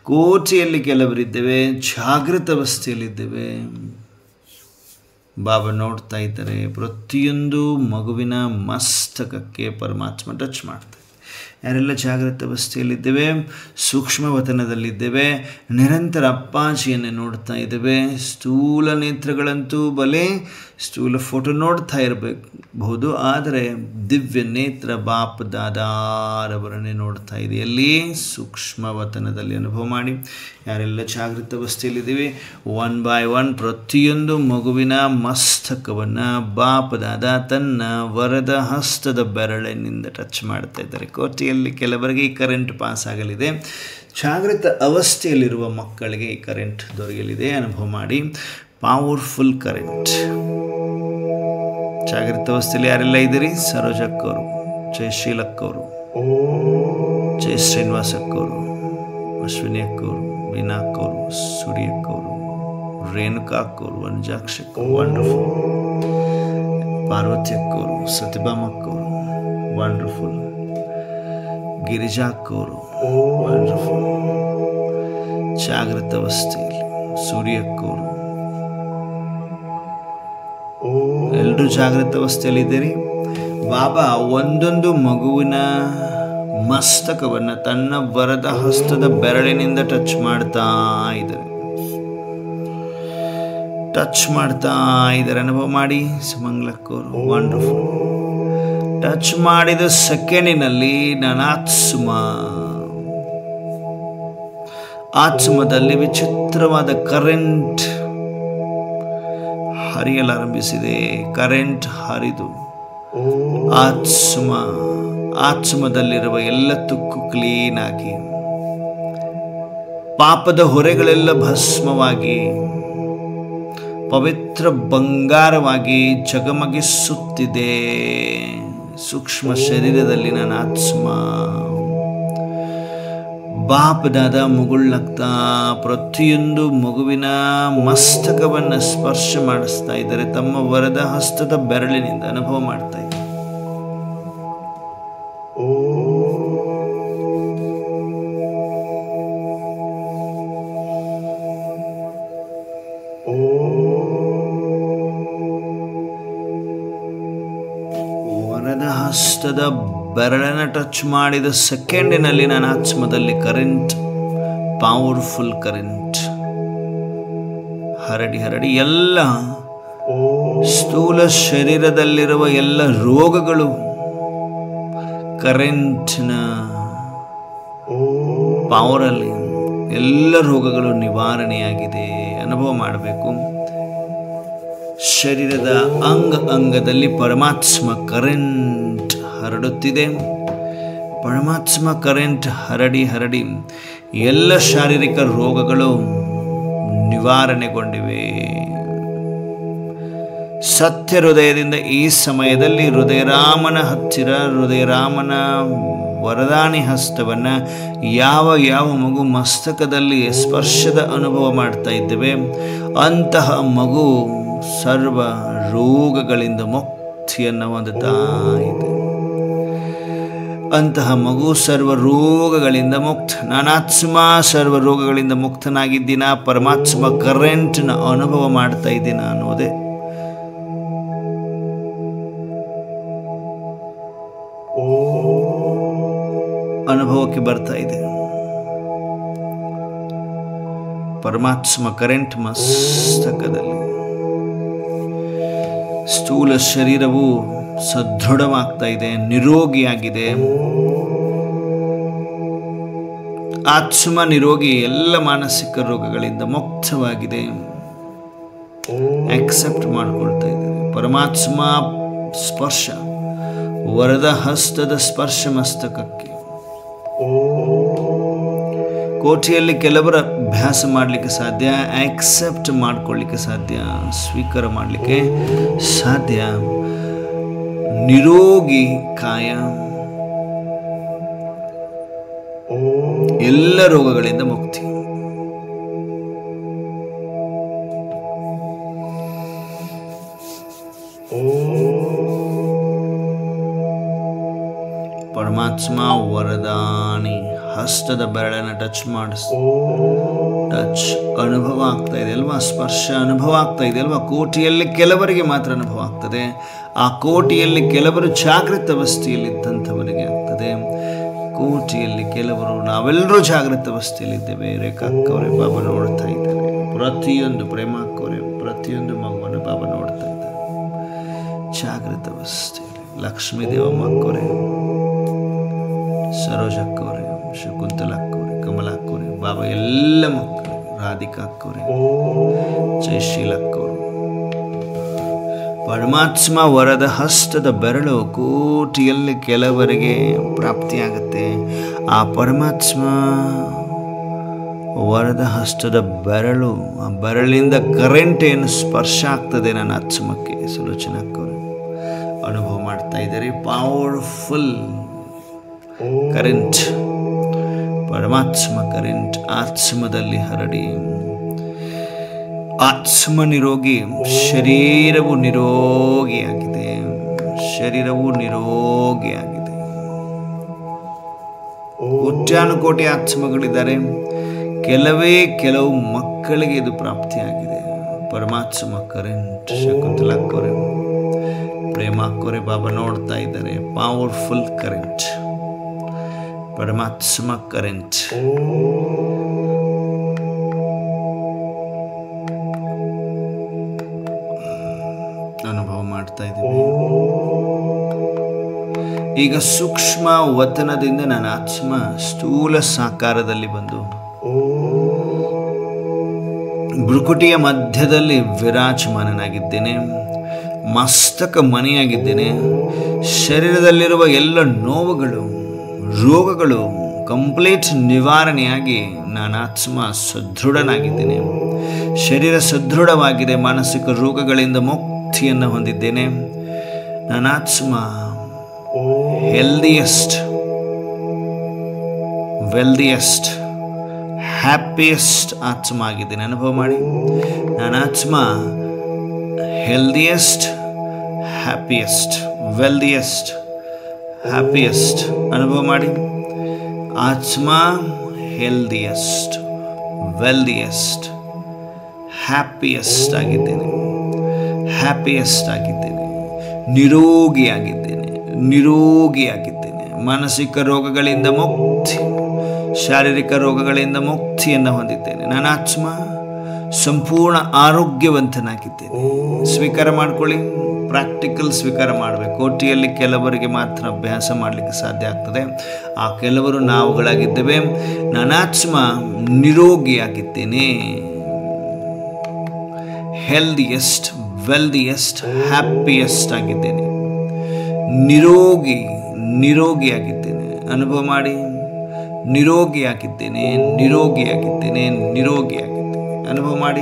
S1: ಕೋಟೆಯಲ್ಲಿ ಕೆಲವರಿದ್ದೇವೆ, ಜಾಗೃತ ಅವಸ್ಥೆಯಲ್ಲಿದ್ದೇವೆ. ಬಾಬಾ ನೋಡ್ತಾ ಇದ್ದಾರೆ. ಪ್ರತಿಯೊಂದು ಮಗುವಿನ ಮಸ್ತಕಕ್ಕೆ ಪರಮಾತ್ಮ ಟಚ್ ಮಾಡ್ತಾರೆ. ಯಾರೆಲ್ಲ ಜಾಗೃತ ಅವಸ್ಥೆಯಲ್ಲಿದ್ದೇವೆ, ಸೂಕ್ಷ್ಮವತನದಲ್ಲಿದ್ದೇವೆ, ನಿರಂತರ ಅಪ್ಪಾಜಿಯನ್ನೇ ನೋಡ್ತಾ ಇದ್ದೇವೆ. ಸ್ಥೂಲ ನೇತ್ರಗಳಂತೂ ಬಲೆ ಸ್ಥೂಲ ಫೋಟೋ ನೋಡ್ತಾ ಇರಬಹುದು, ಆದರೆ ದಿವ್ಯ ನೇತ್ರ ಬಾಪ್ ದಾದಾರವರನ್ನೇ ನೋಡ್ತಾ ಇದೆ. ಎಲ್ಲಿ? ಸೂಕ್ಷ್ಮವತನದಲ್ಲಿ ಅನುಭವ ಮಾಡಿ. ಯಾರೆಲ್ಲ ಜಾಗೃತ ಅವಸ್ಥೆಯಲ್ಲಿದ್ದೀವಿ, 1 by 1 ಪ್ರತಿಯೊಂದು ಮಗುವಿನ ಮಸ್ತಕವನ್ನು ಬಾಪ್ ದಾದಾ ತನ್ನ ವರದ ಹಸ್ತದ ಬೆರಳಿನಿಂದ ಟಚ್ ಮಾಡ್ತಾ ಇದ್ದಾರೆ. ಕೋಟಿಯಲ್ಲಿ ಕೆಲವರಿಗೆ ಈ ಕರೆಂಟ್ ಪಾಸ್ ಆಗಲಿದೆ. ಜಾಗೃತ ಅವಸ್ಥೆಯಲ್ಲಿರುವ ಮಕ್ಕಳಿಗೆ ಈ ಕರೆಂಟ್ ದೊರೆಯಲಿದೆ. ಅನುಭವ ಮಾಡಿ. Powerful current. ಜಾಗೃತ ಅವಸ್ಥೆಯಲ್ಲಿ ಯಾರೆಲ್ಲ ಇದ್ದೀರಿ? ಸರೋಜಕ್ಕವರು, ಜಯಶೀಲಕ್ಕವರು, ಜಯ ಶ್ರೀನಿವಾಸಕ್ಕವರು, ಅಶ್ವಿನಿ ಅಕ್ಕವರು, ವೀಣಾ ಅಕ್ಕವರು, ಸೂರ್ಯ ಅಕ್ಕವರು, ರೇಣುಕಾ ಅಕ್ಕವರು, ಅನುಜಾಕ್ಷಕ್ಕವರು, ವಂಡರ್ಫುಲ್. ಪಾರ್ವತಿ ಅಕ್ಕವರು, ಸತ್ಯಭಾಮ ಅಕ್ಕವರು, ವಂಡರ್ಫುಲ್. ಗಿರಿಜಾ ಅಕ್ಕವರು, ವಂಡರ್ಫುಲ್. ಜಾಗೃತ ಅವಸ್ಥೆಯಲ್ಲಿ ಸೂರ್ಯ ಅಕ್ಕವರು, ಎಲ್ಲರೂ ಜಾಗೃತ ಅವಸ್ಥೆಯಲ್ಲಿದ್ದೀರಿ. ಬಾಬಾ ಒಂದೊಂದು ಮಗುವಿನ ಮಸ್ತಕವನ್ನು ತನ್ನ ವರದ ಹಸ್ತದ ಬೆರಳಿನಿಂದ ಟಚ್ ಮಾಡ್ತಾ ಇದ್ದಾರೆ. ಅನುಭವ ಮಾಡಿ. ಸುಮಂಗ್ಲಕ್ಕವರು, ವಂಡರ್ಫುಲ್. ಟಚ್ ಮಾಡಿದ ಸೆಕೆಂಡಿನಲ್ಲಿ ನನ್ನ ಆತ್ಮದಲ್ಲಿ ವಿಚಿತ್ರವಾದ ಕರೆಂಟ್ ಹರಿಯಲಾರಂಭಿಸಿದೆ. ಕರೆಂಟ್ ಹರಿದು ಆತ್ಮದಲ್ಲಿರುವ ಎಲ್ಲ ತುಕ್ಕು ಕ್ಲೀನ್ ಆಗಿ, ಪಾಪದ ಹೊರೆಗಳೆಲ್ಲ ಭಸ್ಮವಾಗಿ, ಪವಿತ್ರ ಬಂಗಾರವಾಗಿ ಜಗಮಗಿಸುತ್ತಿದೆ. ಸೂಕ್ಷ್ಮ ಶರೀರದಲ್ಲಿ ನನ್ನ ಆತ್ಮ ಬಾಪ್ ದಾದಾ ಮುಗುಳ್ನಗ್ತಾ ಪ್ರತಿಯೊಂದು ಮಗುವಿನ ಮಸ್ತಕವನ್ನು ಸ್ಪರ್ಶ ಮಾಡಿಸ್ತಾ ಇದ್ದಾರೆ. ತಮ್ಮ ವರದ ಹಸ್ತದ ಬೆರಳಿನಿಂದ ಅನುಭವ ಮಾಡ್ತಾ ಇದ್ದಾರೆ. ವರದ ಹಸ್ತದ ಬೆರಳನ್ನು ಟಚ್ ಮಾಡಿದ ಸೆಕೆಂಡಿನಲ್ಲಿ ನನ್ನ ಆತ್ಮದಲ್ಲಿ ಕರೆಂಟ್, ಪವರ್ಫುಲ್ ಕರೆಂಟ್ ಹರಡಿ ಎಲ್ಲ ಸ್ಥೂಲ ಶರೀರದಲ್ಲಿರುವ ಎಲ್ಲ ರೋಗಗಳು ಕರೆಂಟ್ನ ಪವರಲ್ಲಿ ಎಲ್ಲ ರೋಗಗಳು ನಿವಾರಣೆಯಾಗಿದೆ. ಅನುಭವ ಮಾಡಬೇಕು. ಶರೀರದ ಅಂಗದಲ್ಲಿ ಪರಮಾತ್ಮ ಕರೆಂಟ್ ಹರಡುತ್ತಿದೆ. ಪರಮಾತ್ಮ ಕರೆಂಟ್ ಹರಡಿ ಎಲ್ಲ ಶಾರೀರಿಕ ರೋಗಗಳು ನಿವಾರಣೆಗೊಂಡಿವೆ. ಸತ್ಯ ಹೃದಯದಿಂದ ಈ ಸಮಯದಲ್ಲಿ ಹೃದಯರಾಮನ ಹತ್ತಿರ, ಹೃದಯರಾಮನ ವರದಾನಿ ಹಸ್ತವನ್ನು ಯಾವ ಮಗು ಮಸ್ತಕದಲ್ಲಿ ಸ್ಪರ್ಶದ ಅನುಭವ ಮಾಡ್ತಾ ಇದ್ದೇವೆ, ಅಂತಹ ಮಗು ಸರ್ವ ರೋಗಗಳಿಂದ ಮುಕ್ತಿಯನ್ನು ಹೊಂದುತ್ತಾ ಇದೆ. ಅಂತಹ ಮಗು ಸರ್ವ ರೋಗಗಳಿಂದ ಮುಕ್ತ. ನಾನಾತ್ಮ ಸರ್ವ ರೋಗಗಳಿಂದ ಮುಕ್ತನಾಗಿದ್ದೀನ, ಪರಮಾತ್ಮ ಕರೆಂಟ್ನ ಅನುಭವ ಮಾಡ್ತಾ ಇದ್ದೀನ ಅನ್ನೋದೇ ಅನುಭವಕ್ಕೆ ಬರ್ತಾ ಇದೆ. ಪರಮಾತ್ಮ ಕರೆಂಟ್ ಮಸ್ತಕದಲ್ಲಿ. ಸ್ಥೂಲ ಶರೀರವು ಸದೃಢವಾಗ್ತಾ ಇದೆ, ನಿರೋಗಿಯಾಗಿದೆ. ಆತ್ಮ ನಿರೋಗಿ, ಎಲ್ಲ ಮಾನಸಿಕ ರೋಗಗಳಿಂದ ಮುಕ್ತವಾಗಿದೆ. ಆಕ್ಸೆಪ್ಟ್ ಮಾಡಿಕೊಳ್ತಾ ಇದ್ದಾರೆ. ಪರಮಾತ್ಮ ಸ್ಪರ್ಶ, ವರದ ಹಸ್ತದ ಸ್ಪರ್ಶ ಮಸ್ತಕಕ್ಕೆ. ಕೋಟಿಯಲ್ಲಿ ಕೆಲವರ ಅಭ್ಯಾಸ ಮಾಡಲಿಕ್ಕೆ ಸಾಧ್ಯ, ಆಕ್ಸೆಪ್ಟ್ ಮಾಡಿಕೊಳ್ಳಿಕ್ಕೆ ಸಾಧ್ಯ, ಸ್ವೀಕಾರ ಮಾಡಲಿಕ್ಕೆ ಸಾಧ್ಯ. ನಿರೋಗಿ ಕಾಯ, ಎಲ್ಲ ರೋಗಗಳಿಂದ ಮುಕ್ತಿ. ಪರಮಾತ್ಮ ವರದಾನಿ ಹಸ್ತದ ಬೆರಳನ್ನು ಟಚ್ ಅನುಭವ ಆಗ್ತಾ ಇದೆ ಅಲ್ವಾ? ಸ್ಪರ್ಶ ಅನುಭವ ಆಗ್ತಾ ಇದೆ ಅಲ್ವಾ? ಕೋಟಿಯಲ್ಲಿ ಕೆಲವರಿಗೆ ಮಾತ್ರ ಅನುಭವ ಆಗ್ತದೆ. ಆ ಕೋಟಿಯಲ್ಲಿ ಕೆಲವರು ಜಾಗೃತ ಅವಸ್ಥೆಯಲ್ಲಿದ್ದಂಥವರಿಗೆ ಆಗ್ತದೆ. ಕೋಟಿಯಲ್ಲಿ ಕೆಲವರು, ನಾವೆಲ್ಲರೂ ಜಾಗೃತ ಅವಸ್ಥೆಯಲ್ಲಿದ್ದೇವೆ. ರೇಖಾಕ್ಕವರೇ ಬಾಬಾ ನೋಡ್ತಾ ಇದ್ದಾರೆ. ಪ್ರತಿಯೊಂದು ಪ್ರೇಮಾಕ್ಕವರೇ ಪ್ರತಿಯೊಂದು ಮಗುವನ್ನು ಬಾಬಾ ನೋಡ್ತಾ ಇದ್ದಾರೆ ಜಾಗೃತ ಅವಸ್ಥೆಯಲ್ಲಿ. ಲಕ್ಷ್ಮೀ ದೇವಮ್ಮಕ್ಕವರೇ, ಸರೋಜಕ್ಕವರೇ, ಶಕುಂತಲಕ್ಕವರೇ, ಕಮಲಕ್ಕವರೇ, ಬಾಬಾ ಎಲ್ಲ ಮಕ್ಕಳು, ರಾಧಿಕಾ ಅಕ್ಕವರೇ, ಜಯಶೀಲಕ್ಕವರು. ಪರಮಾತ್ಮ ವರದ ಹಸ್ತದ ಬೆರಳು ಕೋಟಿಯಲ್ಲಿ ಕೆಲವರಿಗೆ ಪ್ರಾಪ್ತಿಯಾಗುತ್ತೆ. ಆ ಪರಮಾತ್ಮ ವರದ ಹಸ್ತದ ಬೆರಳು, ಆ ಬೆರಳಿಂದ ಕರೆಂಟ್ ಏನು ಸ್ಪರ್ಶ ಆಗ್ತದೆ ನನ್ನ ಆತ್ಮಕ್ಕೆ. ಸುಲೋಚನಕ್ಕವರು ಅನುಭವ ಮಾಡ್ತಾ ಇದ್ದಾರೆ. ಪವರ್ಫುಲ್ ಕರೆಂಟ್, ಪರಮಾತ್ಮ ಕರೆಂಟ್ ಆತ್ಮದಲ್ಲಿ ಹರಡಿ ಆತ್ಮ ನಿರೋಗಿ, ಶರೀರವು ನಿರೋಗಿಯಾಗಿದೆ, ಶರೀರವು ನಿರೋಗಿಯಾಗಿದೆ. ಕೋಟ್ಯಾನುಕೋಟಿ ಆತ್ಮಗಳಿದ್ದಾರೆ. ಕೆಲವು ಮಕ್ಕಳಿಗೆ ಇದು ಪ್ರಾಪ್ತಿಯಾಗಿದೆ. ಪರಮಾತ್ಮ ಕರೆಂಟ್. ಶಕುಂತಲಕ್ಕವರೇ, ಪ್ರೇಮಾಕ್ಕವರೇ ಬಾಬಾ ನೋಡ್ತಾ ಇದ್ದಾರೆ. ಪವರ್ಫುಲ್ ಕರೆಂಟ್, ಪರಮಾತ್ಮ ಕರೆಂಟ್. ಅನುಭವ ಮಾಡ್ತಾ ಇದ್ದೀವಿ. ಈಗ ಸೂಕ್ಷ್ಮ ವತನದಿಂದ ನನ್ನ ಆತ್ಮ ಸ್ಥೂಲ ಸಾಕಾರದಲ್ಲಿ ಬಂದು ಭ್ರುಕುಟಿಯ ಮಧ್ಯದಲ್ಲಿ ವಿರಾಜಮಾನನಾಗಿದ್ದೇನೆ. ಮಸ್ತಕ ಮಣಿಯಾಗಿದ್ದೇನೆ. ಶರೀರದಲ್ಲಿರುವ ಎಲ್ಲ ನೋವುಗಳು, ರೋಗಗಳು ಕಂಪ್ಲೀಟ್ ನಿವಾರಣೆಯಾಗಿ ನಾನು ಆತ್ಮ ಸದೃಢನಾಗಿದ್ದೇನೆ. ಶರೀರ ಸದೃಢವಾಗಿದೆ. ಮಾನಸಿಕ ರೋಗಗಳಿಂದ ಮುಕ್ತಿಯನ್ನು ಹೊಂದಿದ್ದೇನೆ. ನನ್ನ ಆತ್ಮ ಹೆಲ್ದಿಯೆಸ್ಟ್, ವೆಲ್ದಿಯೆಸ್ಟ್, ಹ್ಯಾಪಿಯೆಸ್ಟ್ ಆತ್ಮ ಆಗಿದ್ದೇನೆ. ಅನುಭವ ಮಾಡಿ. ನನ್ನ ಆತ್ಮ ಹೆಲ್ದಿಯೆಸ್ಟ್, ಹ್ಯಾಪಿಯೆಸ್ಟ್, ವೆಲ್ದಿಯೆಸ್ಟ್, ಹ್ಯಾಪಿಯೆಸ್ಟ್. ಅನುಭವ ಮಾಡಿ. ಆತ್ಮ ಹೆಲ್ದಿಯೆಸ್ಟ್, ವೆಲ್ದಿಯೆಸ್ಟ್, ಹ್ಯಾಪಿಯೆಸ್ಟ್ ಆಗಿದ್ದೇನೆ. ಹ್ಯಾಪಿಯೆಸ್ಟ್ ಆಗಿದ್ದೇನೆ. ನಿರೋಗಿಯಾಗಿದ್ದೇನೆ. ನಿರೋಗಿಯಾಗಿದ್ದೇನೆ. ಮಾನಸಿಕ ರೋಗಗಳಿಂದ ಮುಕ್ತಿ, ಶಾರೀರಿಕ ರೋಗಗಳಿಂದ ಮುಕ್ತಿಯನ್ನು ಹೊಂದಿದ್ದೇನೆ. ನನ್ನ ಆತ್ಮ ಸಂಪೂರ್ಣ ಆರೋಗ್ಯವಂತನಾಗಿದ್ದೇನೆ. ಸ್ವೀಕಾರ ಮಾಡ್ಕೊಳ್ಳಿ. ಪ್ರಾಕ್ಟಿಕಲ್ ಸ್ವೀಕಾರ ಮಾಡಬೇಕು. ಕೋಟಿಯಲ್ಲಿ ಕೆಲವರಿಗೆ ಮಾತ್ರ ಅಭ್ಯಾಸ ಮಾಡಲಿಕ್ಕೆ ಸಾಧ್ಯ ಆಗ್ತದೆ. ಆ ಕೆಲವರು ನಾವುಗಳಾಗಿದ್ದೇವೆ. ನನ್ನ ಆತ್ಮ ನಿರೋಗಿಯಾಗಿದ್ದೇನೆ. ಹೆಲ್ದಿಯೆಸ್ಟ್, ವೆಲ್ದಿಯೆಸ್ಟ್, ಹ್ಯಾಪಿಯೆಸ್ಟ್ ಆಗಿದ್ದೇನೆ. ನಿರೋಗಿಯಾಗಿದ್ದೇನೆ. ಅನುಭವ ಮಾಡಿ. ನಿರೋಗಿಯಾಗಿದ್ದೇನೆ, ನಿರೋಗಿಯಾಗಿದ್ದೇನೆ, ನಿರೋಗಿಯಾಗಿದ್ದೇನೆ. ಅನುಭವ ಮಾಡಿ.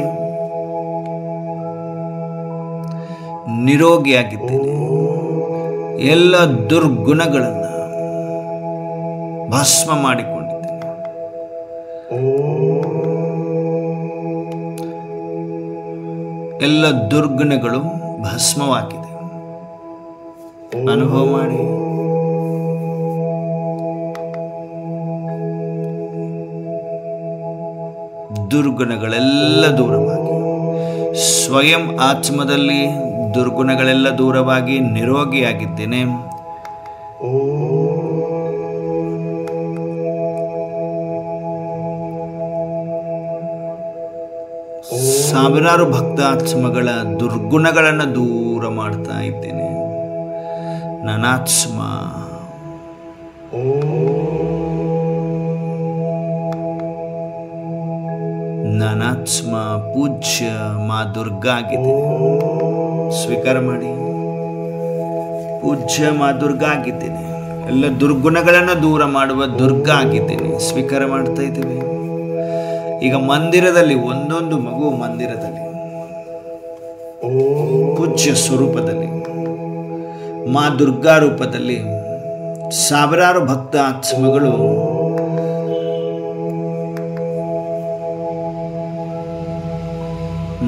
S1: ನಿರೋಗಿಯಾಗಿದ್ದೇನೆ. ಎಲ್ಲ ದುರ್ಗುಣಗಳನ್ನು ಭಸ್ಮ ಮಾಡಿಕೊಂಡಿದ್ದೇನೆ. ಎಲ್ಲ ದುರ್ಗುಣಗಳು ಭಸ್ಮವಾಗಿದೆ. ಅನುಭವ ಮಾಡಿ. ದುರ್ಗುಣಗಳೆಲ್ಲ ದೂರವಾಗಿ, ಸ್ವಯಂ ಆತ್ಮದಲ್ಲಿ ದುರ್ಗುಣಗಳೆಲ್ಲ ದೂರವಾಗಿ ನಿರೋಗಿಯಾಗಿದ್ದೇನೆ. ಸಾವಿರಾರು ಭಕ್ತ ಆತ್ಮಗಳ ದುರ್ಗುಣಗಳನ್ನು ದೂರ ಮಾಡ್ತಾ ಇದ್ದೇನೆ. ನನಾತ್ಮ ನನಾತ್ಮ ಪೂಜ್ಯ ಮಾ ದುರ್ಗಾ ಆಗಿದ್ದೇನೆ. ಸ್ವೀಕಾರ ಮಾಡಿ. ಪೂಜ್ಯ ಮಾ ದುರ್ಗಾ ಆಗಿದ್ದೇನೆ. ಎಲ್ಲ ದುರ್ಗುಣಗಳನ್ನು ದೂರ ಮಾಡುವ ದುರ್ಗಾ ಆಗಿದ್ದೇನೆ. ಸ್ವೀಕಾರ ಮಾಡ್ತಾ ಇದ್ದೇವೆ. ಈಗ ಮಂದಿರದಲ್ಲಿ ಒಂದೊಂದು ಮಗು ಮಂದಿರದಲ್ಲಿ ಪೂಜ್ಯ ಸ್ವರೂಪದಲ್ಲಿ ಮಾ ದುರ್ಗಾ ರೂಪದಲ್ಲಿ ಸಾವಿರಾರು ಭಕ್ತ ಆತ್ಮಗಳು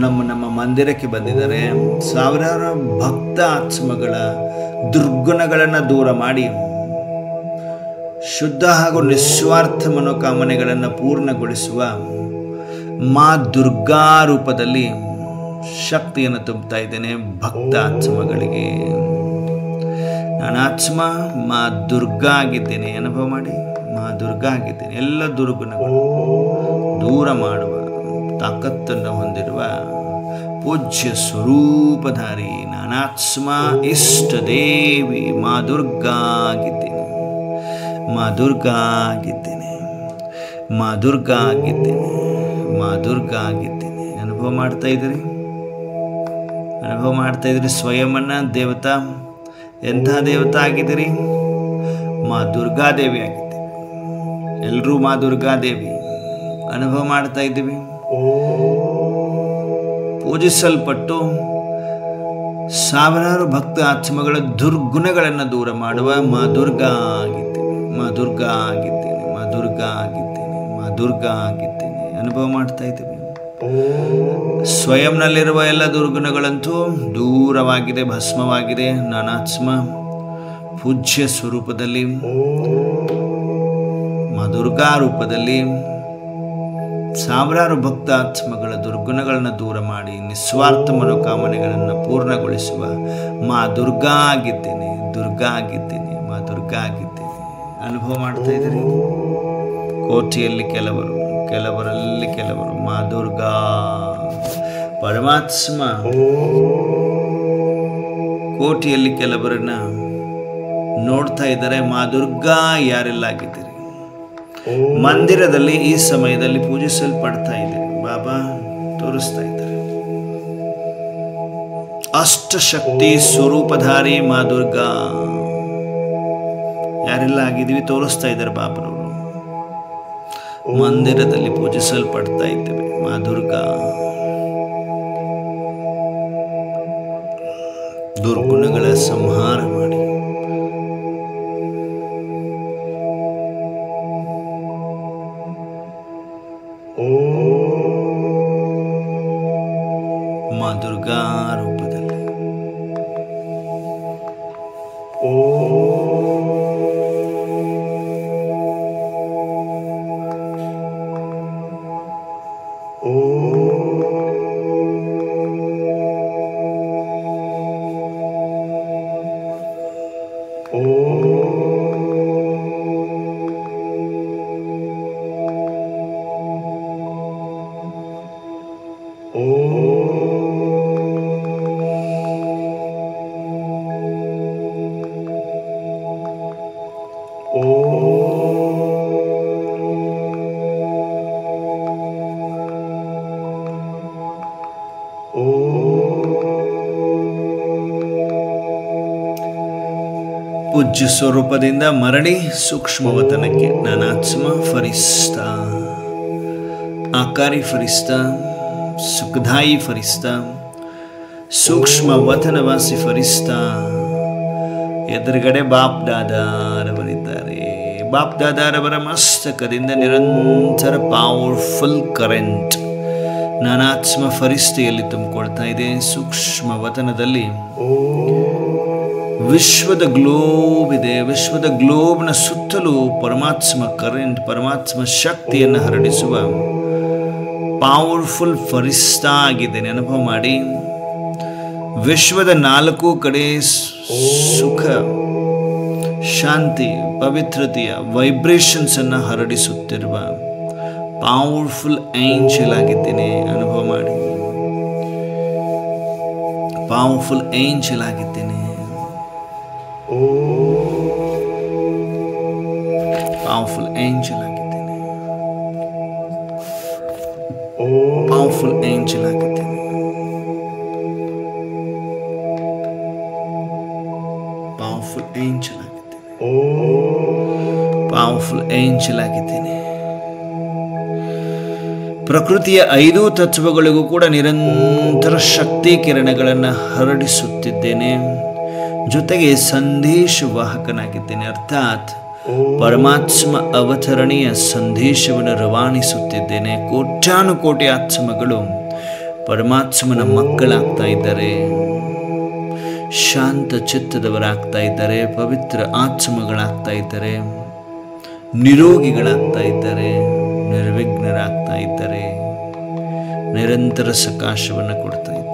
S1: ನಮ್ಮ ಮಂದಿರಕ್ಕೆ ಬಂದಿದ್ದಾರೆ. ಸಾವಿರಾರು ಭಕ್ತ ಆತ್ಮಗಳ ದುರ್ಗುಣಗಳನ್ನು ದೂರ ಮಾಡಿ ಶುದ್ಧ ಹಾಗೂ ನಿಸ್ವಾರ್ಥ ಮನೋಕಾಮನೆಗಳನ್ನು ಪೂರ್ಣಗೊಳಿಸುವ ಮಾ ದುರ್ಗಾ ರೂಪದಲ್ಲಿ ಶಕ್ತಿಯನ್ನು ತುಂಬುತ್ತಾ ಇದ್ದೇನೆ ಭಕ್ತ ಆತ್ಮಗಳಿಗೆ. ನಾನಾತ್ಮ ಮಾ ದುರ್ಗಾ ಆಗಿದ್ದೇನೆ. ಅನುಭವ ಮಾಡಿ, ಮಾ ದುರ್ಗಾ ಆಗಿದ್ದೇನೆ. ಎಲ್ಲ ದುರ್ಗುಣಗಳು ದೂರ ಮಾಡುವ ತಾಕತ್ತನ್ನು ಹೊಂದಿರುವ ಪೂಜ್ಯ ಸ್ವರೂಪಧಾರಿ ನಾನಾತ್ಮ ಇಷ್ಟ ದೇವಿ ಮಾ ದುರ್ಗಾ ಆಗಿದ್ದೇನೆ. ಮಾ ದುರ್ಗಾ ಆಗಿದ್ದೇನೆ. ಮಾ ದುರ್ಗಾ ಆಗಿದ್ದೇನೆ. ಮಾ ದುರ್ಗಾ ಆಗಿದ್ದೇನೆ. ಅನುಭವ ಮಾಡ್ತಾ ಇದ್ದೀರಿ, ಅನುಭವ ಮಾಡ್ತಾ ಇದ್ದೀರಿ ಸ್ವಯಂನ ದೇವತಾ. ಎಂಥ ದೇವತಾ ಆಗಿದ್ದೀರಿ? ಮಾ ದುರ್ಗಾದೇವಿ ಆಗಿದ್ದೀವಿ. ಎಲ್ಲರೂ ಮಾ ದುರ್ಗಾದೇವಿ ಅನುಭವ ಮಾಡ್ತಾ ಇದ್ದೀವಿ. ಪೂಜಿಸಲ್ಪಟ್ಟು ಸಾವಿರಾರು ಭಕ್ತ ಆತ್ಮಗಳ ದುರ್ಗುಣಗಳನ್ನು ದೂರ ಮಾಡುವ ಮಾ ದುರ್ಗಾ ಆಗಿದ್ದೇನೆ. ಮಾ ದುರ್ಗಾ ಆಗಿದ್ದೇನೆ. ಮಾ ದುರ್ಗಾ ಆಗಿದ್ದೇನೆ. ಮಾ ದುರ್ಗಾ ಆಗಿದ್ದೇನೆ. ಅನುಭವ ಮಾಡ್ತಾ ಇದ್ದೀವಿ. ಸ್ವಯಂನಲ್ಲಿರುವ ಎಲ್ಲ ದುರ್ಗುಣಗಳಂತೂ ದೂರವಾಗಿದೆ, ಭಸ್ಮವಾಗಿದೆ. ನಾನಾತ್ಮ ಪೂಜ್ಯ ಸ್ವರೂಪದಲ್ಲಿ ಮಾ ದುರ್ಗಾ ರೂಪದಲ್ಲಿ ಸಾವಿರಾರು ಭಕ್ತ ಆತ್ಮಗಳ ದುರ್ಗುಣಗಳನ್ನು ದೂರ ಮಾಡಿ ನಿಸ್ವಾರ್ಥ ಮನೋಕಾಮನೆಗಳನ್ನು ಪೂರ್ಣಗೊಳಿಸುವ ಮಾ ದುರ್ಗಾ ಆಗಿದ್ದೇನೆ. ದುರ್ಗಾ ಆಗಿದ್ದೇನೆ. ಮಾ ದುರ್ಗಾ ಆಗಿದ್ದೇನೆ. ಅನುಭವ ಮಾಡ್ತಾ ಇದ್ದೀರಿ. ಕೋಟಿಯಲ್ಲಿ ಕೆಲವರು, ಕೆಲವರಲ್ಲಿ ಕೆಲವರು ಮಾ ದುರ್ಗಾ ಪರಮಾತ್ಮ ಕೋಟಿಯಲ್ಲಿ ಕೆಲವರನ್ನ ನೋಡ್ತಾ ಇದ್ದಾರೆ. ಮಾ ದುರ್ಗಾ ಯಾರೆಲ್ಲ ಆಗಿದ್ದೀರಿ? ಮಂದಿರದಲ್ಲಿ ಈ ಸಮಯದಲ್ಲಿ ಪೂಜಿಸಲ್ಪಡ್ತಾ ಇದ್ದೀರಿ. ಬಾಬಾ ತೋರಿಸ್ತಾ ಇದ್ದಾರೆ. ಅಷ್ಟಶಕ್ತಿ ಸ್ವರೂಪಧಾರಿ ಮಾ ದುರ್ಗಾ ಯಾರೆಲ್ಲ ಆಗಿದ್ದೀವಿ ತೋರಿಸ್ತಾ ಇದ್ದಾರೆ ಬಾಬರವರು. ಮಂದಿರದಲ್ಲಿ ಪೂಜಿಸಲ್ಪಡ್ತಾ ಇದ್ದೇವೆ. ಮಾ ದುರ್ಗಾ ದುರ್ಗುಣಗಳ ಸಂಹಾರ ಮಾಡಿ ಮಾ ದುರ್ಗಾ ರೂಪದಲ್ಲಿ ಪೂಜ್ಯ ಸ್ವರೂಪದಿಂದ ಮರಳಿ ಸೂಕ್ಷ್ಮವತನಕ್ಕೆ ನಾನಾತ್ಮ ಫರಿಸ್ತಾ, ಆಕಾರಿ ಫರಿಸ್ತಾ, ಸುಖದಾಯಿ ಫರಿಸ್ತಾ, ಸೂಕ್ಷ್ಮ ವತನವಾಸಿ ಫರಿಸ್ತಾ. ಎದುರುಗಡೆ ಬಾಪ್ ದಾದಾರವರಿದ್ದಾರೆ. ಬಾಪ್ ದಾದಾರವರ ಮಸ್ತಕದಿಂದ ನಿರಂತರ ಪವರ್ಫುಲ್ ಕರೆಂಟ್ ನಾನಾತ್ಮ ಫರಿಸ್ತೆಯಲ್ಲಿ ತುಂಬಿಕೊಳ್ತಾ ಇದೆ. ಸೂಕ್ಷ್ಮ ವತನದಲ್ಲಿ ವಿಶ್ವದ ಗ್ಲೋಬ್ ಇದೆ. ವಿಶ್ವದ ಗ್ಲೋಬ್ನ ಸುತ್ತಲೂ ಪರಮಾತ್ಮ ಕರೆಂಟ್, ಪರಮಾತ್ಮ ಶಕ್ತಿಯನ್ನು ಹರಡಿಸುವ ಪವರ್ಫುಲ್ ಫರಿಸ್ತಾ ಆಗಿದ್ದೇನೆ. ಅನುಭವ ಮಾಡಿ. ವಿಶ್ವದ ನಾಲ್ಕು ಕಡೆ ಸುಖ, ಶಾಂತಿ, ಪವಿತ್ರತೆಯ ವೈಬ್ರೇಷನ್ಸ್ ಅನ್ನು ಹರಡಿಸುತ್ತಿರುವ ಪವರ್ಫುಲ್ ಏಂಜಲ್ ಆಗಿದ್ದೇನೆ. ಅನುಭವ ಮಾಡಿ. ಪವರ್ಫುಲ್ ಏಂಜಲ್ ಆಗಿದ್ದೇನೆ. ಪವರ್ಫುಲ್ ಏಂಜಲ್ ಆಗಿದ್ದೇನೆ. ಪವರ್ಫುಲ್ ಏಂಜಲ್ ಆಗಿದ್ದೇನೆ. ಪವರ್ಫುಲ್ ಏಂಜಲ್ ಆಗಿದ್ದೇನೆ. ಪವರ್ಫುಲ್ ಏಂಜಲ್ ಆಗಿದ್ದೇನೆ. ಪ್ರಕೃತಿಯ 5 ತತ್ವಗಳಿಗೂ ಕೂಡ ನಿರಂತರ ಶಕ್ತಿ ಕಿರಣಗಳನ್ನು ಹರಡಿಸುತ್ತಿದ್ದೇನೆ. ಜೊತೆಗೆ ಸಂದೇಶವಾಹಕನಾಗಿದ್ದೇನೆ. ಅರ್ಥಾತ್ ಪರಮಾತ್ಮ ಅವತರಣೆಯ ಸಂದೇಶವನ್ನು ರವಾನಿಸುತ್ತಿದ್ದೇನೆ. ಕೋಟ್ಯಾನುಕೋಟಿ ಆತ್ಮಗಳು ಪರಮಾತ್ಮನ ಮಕ್ಕಳಾಗ್ತಾ ಇದ್ದಾರೆ. ಶಾಂತ ಚಿತ್ತದವರಾಗ್ತಾ ಇದ್ದಾರೆ. ಪವಿತ್ರ ಆತ್ಮಗಳಾಗ್ತಾ ಇದ್ದಾರೆ. ನಿರೋಗಿಗಳಾಗ್ತಾ ಇದ್ದಾರೆ. ನಿರ್ವಿಘ್ನರಾಗ್ತಾ ಇದ್ದಾರೆ. ನಿರಂತರ ಸಕಾಶವನ್ನು ಕೊಡ್ತಾ ಇದ್ದೇನೆ.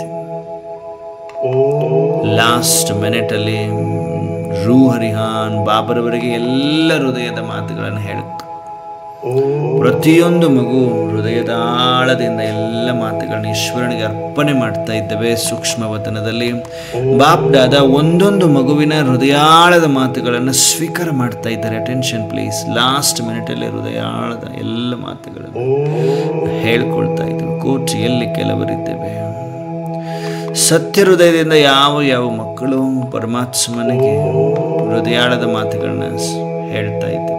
S1: ಲಾಸ್ಟ್ ಮಿನಿಟಲ್ಲಿ ರೂ ಹರಿಹಾನ್ ಬಾಬರವರೆಗೆ ಎಲ್ಲ ಹೃದಯದ ಮಾತುಗಳನ್ನು ಹೇಳುತ್ತೆ. ಪ್ರತಿಯೊಂದು ಮಗು ಹೃದಯದ ಆಳದಿಂದ ಎಲ್ಲ ಮಾತುಗಳನ್ನು ಈಶ್ವರನಿಗೆ ಅರ್ಪಣೆ ಮಾಡ್ತಾ ಇದ್ದೇವೆ. ಸೂಕ್ಷ್ಮವತನದಲ್ಲಿ ಬಾಪ್ ದಾದಾ ಒಂದೊಂದು ಮಗುವಿನ ಹೃದಯಾಳದ ಮಾತುಗಳನ್ನು ಸ್ವೀಕಾರ ಮಾಡ್ತಾ ಇದ್ದಾರೆ. Attention please. ಲಾಸ್ಟ್ ಮಿನಿಟಲ್ಲಿ ಹೃದಯಾಳದ ಎಲ್ಲ ಮಾತುಗಳನ್ನು ಹೇಳ್ಕೊಳ್ತಾ ಇದ್ದೇವೆ. ಕೋಟಿಯಲ್ಲಿ ಕೆಲವರಿದ್ದೇವೆ. ಸತ್ಯ ಹೃದಯದಿಂದ ಯಾವ ಮಕ್ಕಳು ಪರಮಾತ್ಮನಿಗೆ ಹೃದಯಾಳದ ಮಾತುಗಳನ್ನ ಹೇಳ್ತಾ ಇದ್ದೇವೆ.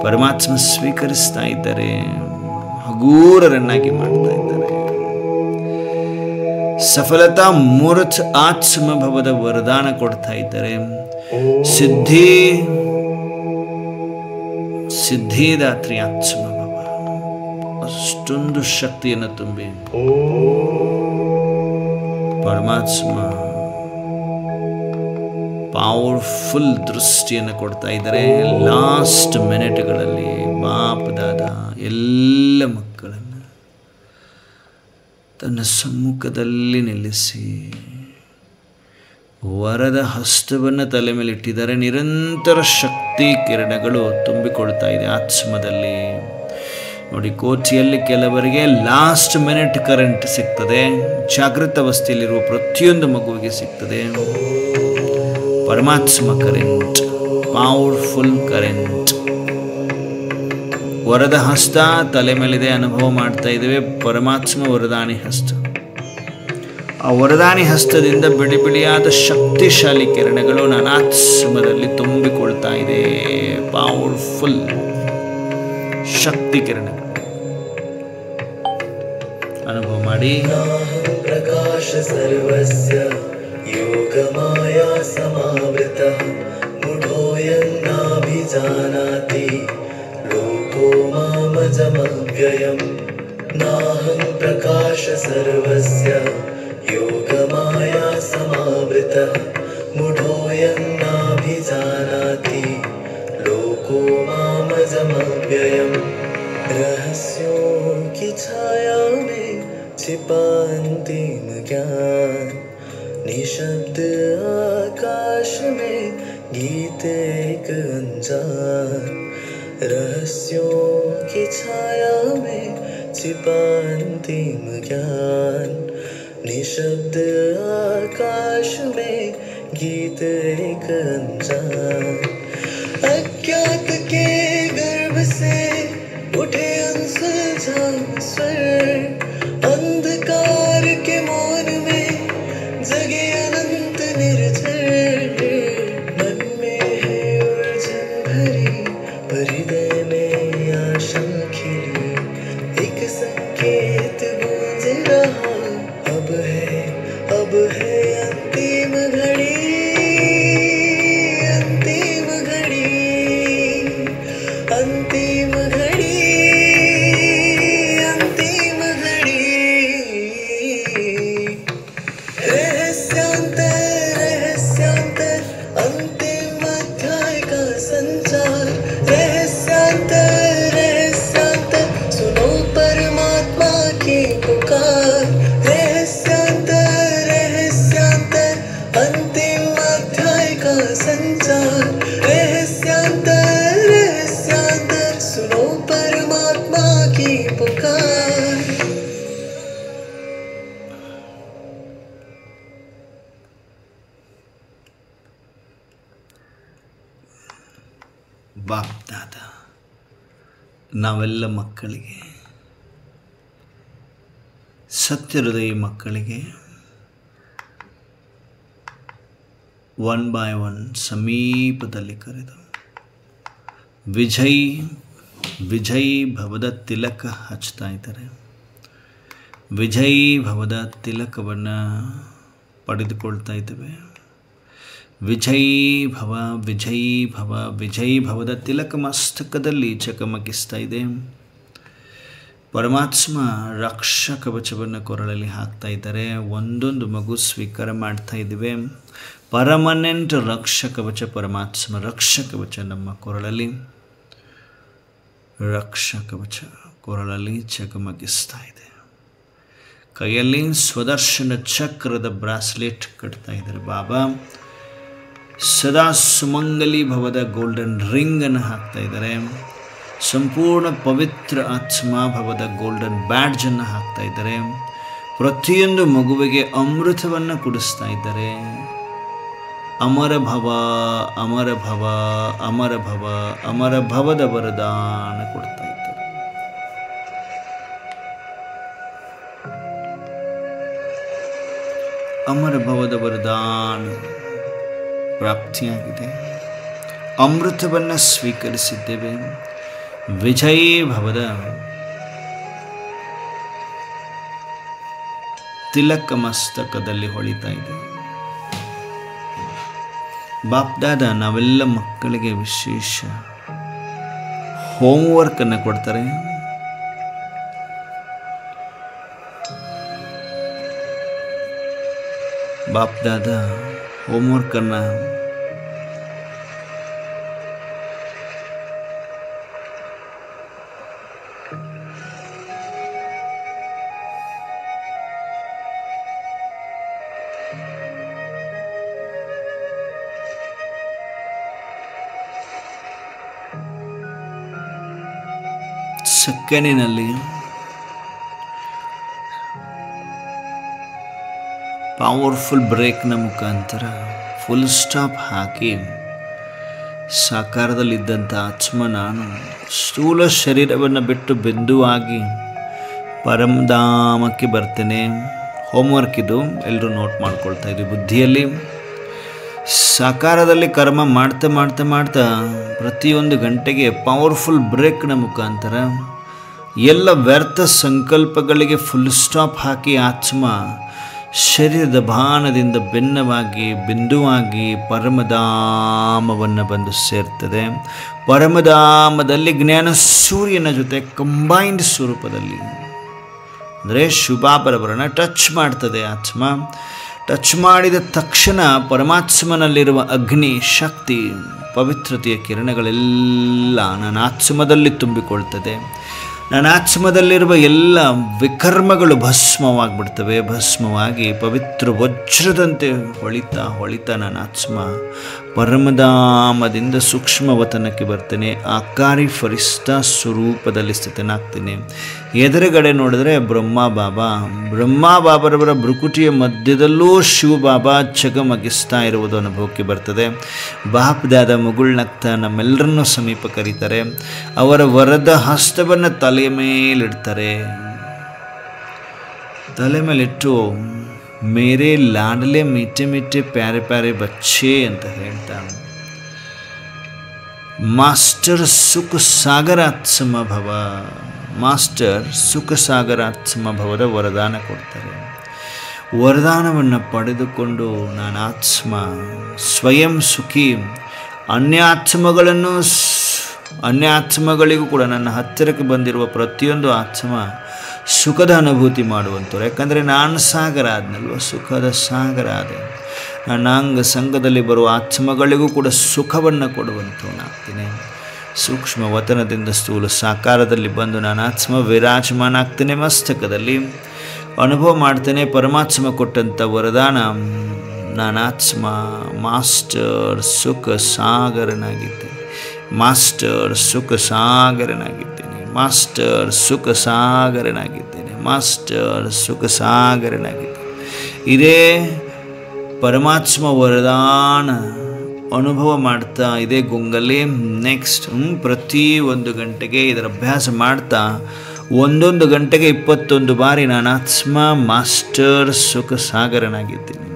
S1: ಪರಮಾತ್ಮ ಸ್ವೀಕರಿಸ್ತಾ ಇದ್ದಾರೆ, ಹಗೂರರನ್ನಾಗಿ ಮಾಡ್ತಾ ಇದ್ದಾರೆ. ಸಫಲತಾ ಮೂರ್ಛ ಆತ್ಮಭವದ ವರದಾನ ಕೊಡ್ತಾ ಇದ್ದಾರೆ. ಸಿದ್ಧಿದಾತ್ರಿ ಆತ್ಮಭವ, ಅಷ್ಟೊಂದು ಶಕ್ತಿಯನ್ನು ತುಂಬಿ ಪರಮಾತ್ಮ ಪವರ್ಫುಲ್ ದೃಷ್ಟಿಯನ್ನು ಕೊಡ್ತಾ ಇದ್ದಾರೆ. ಲಾಸ್ಟ್ ಮಿನಿಟ್ಗಳಲ್ಲಿ ಬಾಪ್ ದಾದಾ ಎಲ್ಲ ಮಕ್ಕಳನ್ನು ತನ್ನ ಸಮ್ಮುಖದಲ್ಲಿ ನಿಲ್ಲಿಸಿ ವರದ ಹಸ್ತವನ್ನು ತಲೆ ಮೇಲೆ ಇಟ್ಟಿದ್ದಾರೆ. ನಿರಂತರ ಶಕ್ತಿ ಕಿರಣಗಳು ತುಂಬಿಕೊಳ್ತಾ ಇದೆ ಆತ್ಮದಲ್ಲಿ. ನೋಡಿ, ಕೋಚಿಯಲ್ಲಿ ಕೆಲವರಿಗೆ ಲಾಸ್ಟ್ ಮಿನಿಟ್ ಕರೆಂಟ್ ಸಿಗ್ತದೆ. ಜಾಗೃತ ಅವಸ್ಥೆಯಲ್ಲಿರುವ ಪ್ರತಿಯೊಂದು ಮಗುವಿಗೆ ಸಿಗ್ತದೆ. ಪರಮಾತ್ಮ ಕರೆಂಟ್, ಪವರ್ಫುಲ್ ಕರೆಂಟ್. ವರದ ಹಸ್ತ ತಲೆ ಮೇಲಿದೆ, ಅನುಭವ ಮಾಡ್ತಾ ಇದ್ದೇವೆ. ಪರಮಾತ್ಮ ವರದಾನಿ ಹಸ್ತ. ಆ ವರದಾನಿ ಹಸ್ತದಿಂದ ಬಿಡಿ ಬಿಡಿಯಾದ ಶಕ್ತಿಶಾಲಿ ಕಿರಣಗಳು ನಾನಾತ್ಮದಲ್ಲಿ ತುಂಬಿಕೊಳ್ತಾ ಇದೆ. ಪವರ್ಫುಲ್ ಶಕ್ತಿ ಕಿರಣಗಳು ಅನುಭವ ಮಾಡಿ.
S2: ಪ್ರಕಾಶ ಸರ್ವಸ್ಯ ಯೋಗಮಾಯಾ ಸಮಾವೃತಃ ಮೂಢೋಯನ್ನಾಭಿಜಾನಾತಿ ಲೋಕೋ ಮಾಮಜಮವ್ಯಯಂ. ನಾಹಂ ಪ್ರಕಾಶ ಸರ್ವಸ್ಯ ಯೋಗಮಾಯಾ ಸಮಾವೃತಃ ಮೂಢೋಯನ್ನಾಭಿಜಾನಾತಿ लोको मामजमव्ययम्. रहस्यों की छाया में छिपा अंतिम ज्ञान. निशब्द आकाश में गीत एक अनजान. रहस्यों की छाया में छिपा अंतिम ज्ञान. निशब्द आकाश में गीत एक अनजान. अज्ञात के गर्भ से उठे अनसुलझा स्वर. अंधकार के मौन में जगे अनंत निर्झर. मन में है उलझन भरी पर हृदय में आशा खिली. एक संकेत गूंज रहा. अब है अंतिम घड़ी. अंतिम घड़ी, अंतिम घड़ी. रहस्यांतर अंतिम अध्याय का संचार. रहस्यांतर सुनो परमात्मा की पुकार. रहस्यांतर अंतिम अध्याय का संचार. रहस्यांतर सुनो परमात्मा की पुकार.
S1: ಬಾಪ್ ದಾದಾ ನಾವೆಲ್ಲ ಮಕ್ಕಳಿಗೆ, ಸತ್ಯ ಹೃದಯ ಮಕ್ಕಳಿಗೆ 1 by 1 ಸಮೀಪದಲ್ಲಿ ಕರೆದು ವಿಜಯ್ ಭವದ ತಿಲಕ ಹಚ್ತಾ ಇದ್ದಾರೆ. ವಿಜಯ್ ಭವದ ತಿಲಕವನ್ನು ಪಡೆದುಕೊಳ್ತಾ ಇದ್ದೇವೆ. ವಿಜಯ್ ಭವದ ತಿಲಕ ಮಸ್ತಕದಲ್ಲಿ ಚಕಮಕಿಸ್ತಾ ಇದೆ. ಪರಮಾತ್ಮ ರಕ್ಷಾ ಕವಚವನ್ನು ಕೊರಳಲ್ಲಿ ಹಾಕ್ತಾ ಇದ್ದಾರೆ. ಒಂದೊಂದು ಮಗು ಸ್ವೀಕಾರ ಮಾಡ್ತಾ ಇದ್ದೇವೆ. ಪರ್ಮನೆಂಟ್ ರಕ್ಷಾ ಕವಚ ಪರಮಾತ್ಮ ರಕ್ಷಾ ಕವಚ ನಮ್ಮ ಕೊರಳಲ್ಲಿ, ರಕ್ಷಾ ಕವಚ ಕೊರಳಲ್ಲಿ ಚಕಮಕಿಸ್ತಾ ಇದೆ. ಕೈಯಲ್ಲಿ ಸ್ವದರ್ಶನ ಚಕ್ರದ ಬ್ರಾಸ್ಲೆಟ್ ಕಟ್ತಾ ಇದ್ದಾರೆ ಬಾಬಾ. ಸದಾ ಸುಮಂಗಲಿ ಭವದ ಗೋಲ್ಡನ್ ರಿಂಗನ್ನು ಹಾಕ್ತಾ ಇದ್ದಾರೆ. ಸಂಪೂರ್ಣ ಪವಿತ್ರ ಆತ್ಮ ಭವದ ಗೋಲ್ಡನ್ ಬ್ಯಾಡ್ಜನ್ನು ಹಾಕ್ತಾ ಇದ್ದಾರೆ. ಪ್ರತಿಯೊಂದು ಮಗುವಿಗೆ ಅಮೃತವನ್ನು ಕುಡಿಸ್ತಾ ಇದ್ದಾರೆ. ಅಮರ ಭವ ಅಮರ ಭವ ಅಮರ ಭವ ಅಮರ ಭವದ ವರದಾನ ಕೊಡ್ತಾ ಇದ್ದಾರೆ. ಅಮರ ಭವದ ವರದಾನ ಪ್ರಾಪ್ತಿಯಾಗಿದೆ. ಅಮೃತವನ್ನು ಸ್ವೀಕರಿಸಿದ್ದೇವೆ. ವಿಜಯೀ ಭವದ ತಿಲಕ ಮಸ್ತಕದಲ್ಲಿ ಹೊಳಿತಾ ಇದೆ. ಬಾಪ್ದಾದ ನಾವೆಲ್ಲ ಮಕ್ಕಳಿಗೆ ವಿಶೇಷ ಹೋಮ್ವರ್ಕ್ ಅನ್ನು ಕೊಡ್ತಾರೆ. ಬಾಪ್ದಾದ ಹೋಮ್ವರ್ಕ್ ಅನ್ನ ಸೆಕೆಂಡಿನಲ್ಲಿ ಪವರ್ಫುಲ್ ಬ್ರೇಕ್ನ ಮುಖಾಂತರ ಫುಲ್ ಸ್ಟಾಪ್ ಹಾಕಿ ಸಾಕಾರದಲ್ಲಿದ್ದಂಥ ಆತ್ಮ ನಾನು ಸ್ಥೂಲ ಶರೀರವನ್ನು ಬಿಟ್ಟು ಬಿಂದುವಾಗಿ ಪರಮಧಾಮಕ್ಕೆ ಬರ್ತೇನೆ. ಹೋಮ್ವರ್ಕ್ ಇದು, ಎಲ್ಲರೂ ನೋಟ್ ಮಾಡ್ಕೊಳ್ತಾ ಇದ್ದೀವಿ ಬುದ್ಧಿಯಲ್ಲಿ. ಸಾಕಾರದಲ್ಲಿ ಕರ್ಮ ಮಾಡ್ತಾ ಮಾಡ್ತಾ ಮಾಡ್ತಾ ಪ್ರತಿಯೊಂದು ಗಂಟೆಗೆ ಪವರ್ಫುಲ್ ಬ್ರೇಕ್ನ ಮುಖಾಂತರ ಎಲ್ಲ ವ್ಯರ್ಥ ಸಂಕಲ್ಪಗಳಿಗೆ ಫುಲ್ ಸ್ಟಾಪ್ ಹಾಕಿ ಆತ್ಮ ಶರೀರದ ಭಾನದಿಂದ ಭಿನ್ನವಾಗಿ ಬಿಂದುವಾಗಿ ಪರಮಧಾಮವನ್ನು ಬಂದು ಸೇರ್ತದೆ. ಪರಮಧಾಮದಲ್ಲಿ ಜ್ಞಾನ ಸೂರ್ಯನ ಜೊತೆ ಕಂಬೈನ್ಡ್ ಸ್ವರೂಪದಲ್ಲಿ ಅಂದರೆ ಶುಭಾಪರವರನ್ನು ಟಚ್ ಮಾಡ್ತದೆ ಆತ್ಮ. ಟಚ್ ಮಾಡಿದ ತಕ್ಷಣ ಪರಮಾತ್ಮನಲ್ಲಿರುವ ಅಗ್ನಿ ಶಕ್ತಿ ಪವಿತ್ರತೆಯ ಕಿರಣಗಳೆಲ್ಲ ನನ್ನ ಆತ್ಮದಲ್ಲಿ ತುಂಬಿಕೊಳ್ತದೆ. ನನ್ನ ಆತ್ಮದಲ್ಲಿರುವ ಎಲ್ಲ ವಿಕರ್ಮಗಳು ಭಸ್ಮವಾಗಿಬಿಡ್ತವೆ. ಭಸ್ಮವಾಗಿ ಪವಿತ್ರ ವಜ್ರದಂತೆ ಹೊಳಿತಾ ಹೊಳಿತಾ ನನ್ನ ಆತ್ಮ ಪರಮಧಾಮದಿಂದ ಸೂಕ್ಷ್ಮವತನಕ್ಕೆ ಬರ್ತೇನೆ. ಆಕಾರಿ ಫರಿಸ್ತಾ ಸ್ವರೂಪದಲ್ಲಿ ಸ್ಥಿತನಾಗ್ತೇನೆ. ಎದುರುಗಡೆ ನೋಡಿದ್ರೆ ಬ್ರಹ್ಮ ಬಾಬರವರ ಭ್ರುಕುಟಿಯ ಮಧ್ಯದಲ್ಲೂ ಶಿವಬಾಬಾ ಜಗಮಗಿಸ್ತಾ ಇರುವುದು ಅನುಭವಕ್ಕೆ ಬರ್ತದೆ. ಬಾಪ್ದಾದ ಮುಗುಳ್ನಗ್ತಾ ನಮ್ಮೆಲ್ಲರನ್ನೂ ಸಮೀಪ ಕರೀತಾರೆ. ಅವರ ವರದ ಹಸ್ತವನ್ನು ತಲೆಯ ಮೇಲಿಡ್ತಾರೆ. ತಲೆ ಮೇಲಿಟ್ಟು ಮೇರೆ ಲಾಡಲೆ ಮಿಟ್ಟೆ ಮಿಟ್ಟೆ ಪ್ಯಾರೆ ಪ್ಯಾರೆ ಬಚ್ಚೆ ಅಂತ ಹೇಳ್ತಾನೆ. ಮಾಸ್ಟರ್ ಸುಖ ಸಾಗರಾತ್ಮ ಭವ, ಮಾಸ್ಟರ್ ಸುಖ ಸಾಗರಾತ್ಮ ಭವದ ವರದಾನ ಕೊಡ್ತಾರೆ. ವರದಾನವನ್ನು ಪಡೆದುಕೊಂಡು ನಾನು ಆತ್ಮ ಸ್ವಯಂ ಸುಖಿ, ಅನ್ಯಾತ್ಮಗಳಿಗೂ ಕೂಡ ನನ್ನ ಹತ್ತಿರಕ್ಕೆ ಬಂದಿರುವ ಪ್ರತಿಯೊಂದು ಆತ್ಮ ಸುಖದ ಅನುಭೂತಿ ಮಾಡುವಂಥವ್ರು. ಯಾಕಂದರೆ ನಾನು ಸಾಗರ ಆದ್ನಲ್ವ, ಸುಖದ ಸಾಗರ ಆದೆ. ನಾನಾಂಗ ಸಂಘದಲ್ಲಿ ಬರುವ ಆತ್ಮಗಳಿಗೂ ಕೂಡ ಸುಖವನ್ನು ಕೊಡುವಂಥವನಾಗ್ತೀನಿ. ಸೂಕ್ಷ್ಮ ವತನದಿಂದ ಸ್ಥೂಲ ಸಾಕಾರದಲ್ಲಿ ಬಂದು ನಾನು ಆತ್ಮ ವಿರಾಜಮಾನ ಆಗ್ತೇನೆ. ಮಸ್ತಕದಲ್ಲಿ ಅನುಭವ ಮಾಡ್ತೇನೆ ಪರಮಾತ್ಮ ಕೊಟ್ಟಂಥ ವರದಾನ. ನಾನಾತ್ಮ ಮಾಸ್ಟರ್ ಸುಖ ಸಾಗರನಾಗಿದ್ದೇನೆ. ಮಾಸ್ಟರ್ ಸುಖ ಸಾಗರನಾಗಿದ್ದೇನೆ. ಮಾಸ್ಟರ್ ಸುಖ ಸಾಗರನಾಗಿದ್ದೇನೆ. ಮಾಸ್ಟರ್ ಸುಖ ಸಾಗರನಾಗಿದ್ದೇನೆ. ಇದೇ ಪರಮಾತ್ಮ ವರದಾನ ಅನುಭವ ಮಾಡ್ತಾ ಇದೇ ಗುಂಗಲ್ಲಿ ನೆಕ್ಸ್ಟ್ ಪ್ರತಿ ಒಂದು ಗಂಟೆಗೆ ಇದರ ಅಭ್ಯಾಸ ಮಾಡ್ತಾ ಒಂದೊಂದು ಗಂಟೆಗೆ 21 ಬಾರಿ ನಾನಾತ್ಮ ಮಾಸ್ಟರ್ ಸುಖ ಸಾಗರನಾಗಿದ್ದೀನಿ.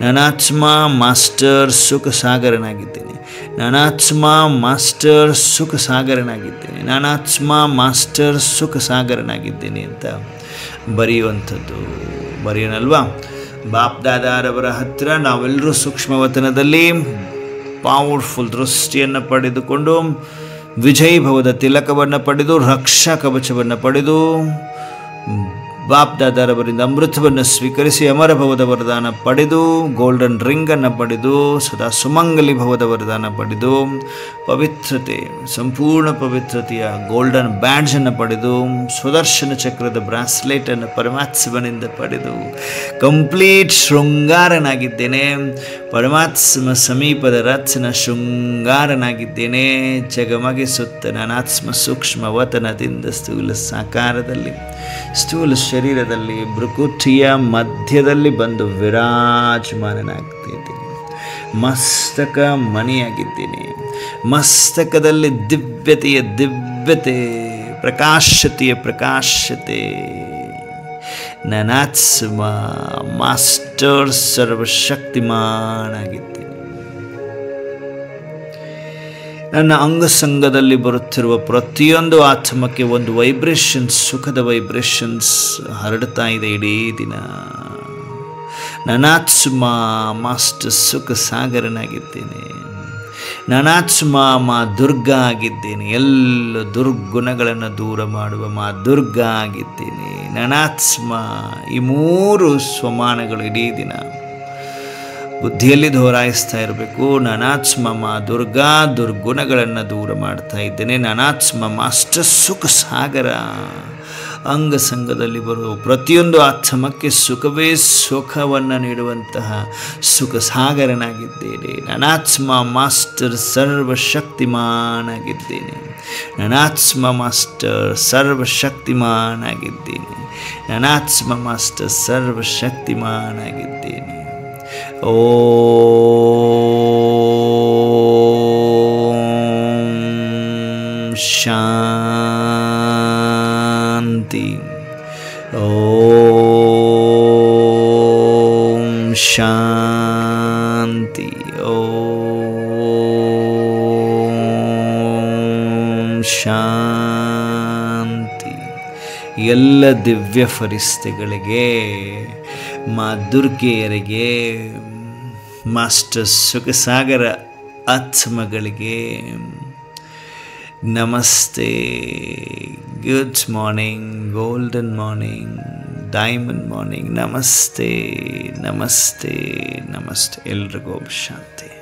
S1: ನಾನಾತ್ಮ ಮಾಸ್ಟರ್ ಸುಖ ಸಾಗರನಾಗಿದ್ದೀನಿ. ನಾನಾತ್ಮ ಮಾಸ್ಟರ್ ಸುಖ ಸಾಗರನಾಗಿದ್ದೇನೆ. ನಾನಾತ್ಮ ಮಾಸ್ಟರ್ ಸುಖ ಸಾಗರನಾಗಿದ್ದೇನೆ ಅಂತ ಬರೆಯೋಣಲ್ವಾ? ಬಾಪ್ದಾದಾರವರ ಹತ್ತಿರ ನಾವೆಲ್ಲರೂ ಸೂಕ್ಷ್ಮವತನದಲ್ಲಿ ಪವರ್ಫುಲ್ ದೃಷ್ಟಿಯನ್ನು ಪಡೆದುಕೊಂಡು ವಿಜಯೀಭವದ ತಿಲಕವನ್ನು ಪಡೆದು ರಕ್ಷಾ ಕವಚವನ್ನು ಪಡೆದು ಬಾಪ್ ದಾದಾರವರಿಂದ ಅಮೃತವನ್ನು ಸ್ವೀಕರಿಸಿ ಅಮರ ಭವದ ವರದಾನ ಪಡೆದು ಗೋಲ್ಡನ್ ರಿಂಗನ್ನು ಪಡೆದು ಸದಾ ಸುಮಂಗಲಿ ಭವದ ವರದಾನ ಪಡೆದು ಪವಿತ್ರತೆ ಸಂಪೂರ್ಣ ಪವಿತ್ರತೆಯ ಗೋಲ್ಡನ್ ಬ್ಯಾಡ್ಜನ್ನು ಪಡೆದು ಸುದರ್ಶನ ಚಕ್ರದ ಬ್ರಾಸ್ಲೆಟನ್ನು ಪರಮಾತ್ಮನಿಂದ ಪಡೆದು ಕಂಪ್ಲೀಟ್ ಶೃಂಗಾರನಾಗಿದ್ದೇನೆ. ಪರಮಾತ್ಮ ಸಮೀಪದ ರತ್ನ ಶೃಂಗಾರನಾಗಿದ್ದೇನೆ. ಜಗಮಗಿಸುತ್ತ ನಾನಾತ್ಮ ಸೂಕ್ಷ್ಮ ವತನದಿಂದ ಸ್ಥೂಲ ಸಾಕಾರದಲ್ಲಿ ಸ್ಥೂಲ ಶರೀರದಲ್ಲಿ ಭೃಕುಟಿಯ ಮಧ್ಯದಲ್ಲಿ ಬಂದು ವಿರಾಜಮಾನನಾಗ್ತಿದ್ದೀನಿ. ಮಸ್ತಕ ಮಣಿಯಾಗಿದ್ದೀನಿ. ಮಸ್ತಕದಲ್ಲಿ ದಿವ್ಯತೆಯ ದಿವ್ಯತೆ, ಪ್ರಕಾಶತೆಯ ಪ್ರಕಾಶತೆ. ನಾನಾತ್ಮ ಮಾಸ್ಟರ್ ಸರ್ವಶಕ್ತಿಮಾನಾಗಿದ್ದೀನಿ. ನನ್ನ ಅಂಗಸಂಗದಲ್ಲಿ ಬರುತ್ತಿರುವ ಪ್ರತಿಯೊಂದು ಆತ್ಮಕ್ಕೆ ಒಂದು ವೈಬ್ರೇಷನ್ಸ್, ಸುಖದ ವೈಬ್ರೇಷನ್ಸ್ ಹರಡ್ತಾ ಇದೆ ಇಡೀ ದಿನ. ನಾನಾತ್ಮ ಮಾಸ್ಟರ್ ಸುಖ ಸಾಗರನಾಗಿದ್ದೇನೆ. ನಾನಾತ್ಮ ಮಾ ದುರ್ಗಾ ಆಗಿದ್ದೇನೆ. ಎಲ್ಲ ದುರ್ಗುಣಗಳನ್ನು ದೂರ ಮಾಡುವ ಮಾ ದುರ್ಗಾ ಆಗಿದ್ದೇನೆ. ನಾನಾತ್ಮ ಈ ಮೂರು ಸ್ವಮಾನಗಳು ಇಡೀ ದಿನ ಬುದ್ಧಿಯಲ್ಲಿ ದೋರಾಯಿಸ್ತಾ ಇರಬೇಕು. ನಾನಾತ್ಮ ಮಾ ದುರ್ಗಾ ದುರ್ಗುಣಗಳನ್ನು ದೂರ ಮಾಡ್ತಾ ಇದ್ದೇನೆ. ನಾನಾತ್ಮ ಮಾಸ್ಟರ್ ಸುಖ ಸಾಗರ. ಅಂಗಸಂಗದಲ್ಲಿ ಬರುವ ಪ್ರತಿಯೊಂದು ಆತ್ಮಕ್ಕೆ ಸುಖವೇ ಸುಖವನ್ನು ನೀಡುವಂತಹ ಸುಖ ಸಾಗರನಾಗಿದ್ದೇನೆ. ನಾನಾತ್ಮ ಮಾಸ್ಟರ್ ಸರ್ವಶಕ್ತಿಮಾನಾಗಿದ್ದೇನೆ. ನಾನಾತ್ಮ ಮಾಸ್ಟರ್ ಸರ್ವಶಕ್ತಿಮಾನಾಗಿದ್ದೇನೆ. ನಾನಾತ್ಮ ಮಾಸ್ಟರ್ ಸರ್ವಶಕ್ತಿಮಾನಾಗಿದ್ದೇನೆ. ಓಂ ಶಾಂತಿ. ಓಂ ಶಾಂತಿ. ಓಂ ಶಾಂತಿ. ಎಲ್ಲ ದಿವ್ಯ ಫರಿಸ್ತೆಗಳಿಗೆ, ಮಾ ದುರ್ಗೆಯರಿಗೆ, ಮಾಸ್ಟರ್ ಸುಖಸಾಗರ ಆತ್ಮಗಳಿಗೆ ನಮಸ್ತೆ. Good morning, golden morning, diamond morning. ನಮಸ್ತೆ ನಮಸ್ತೆ ನಮಸ್ತೆ. ಎಲ್ರಿಗೂ ಶಾಂತಿ.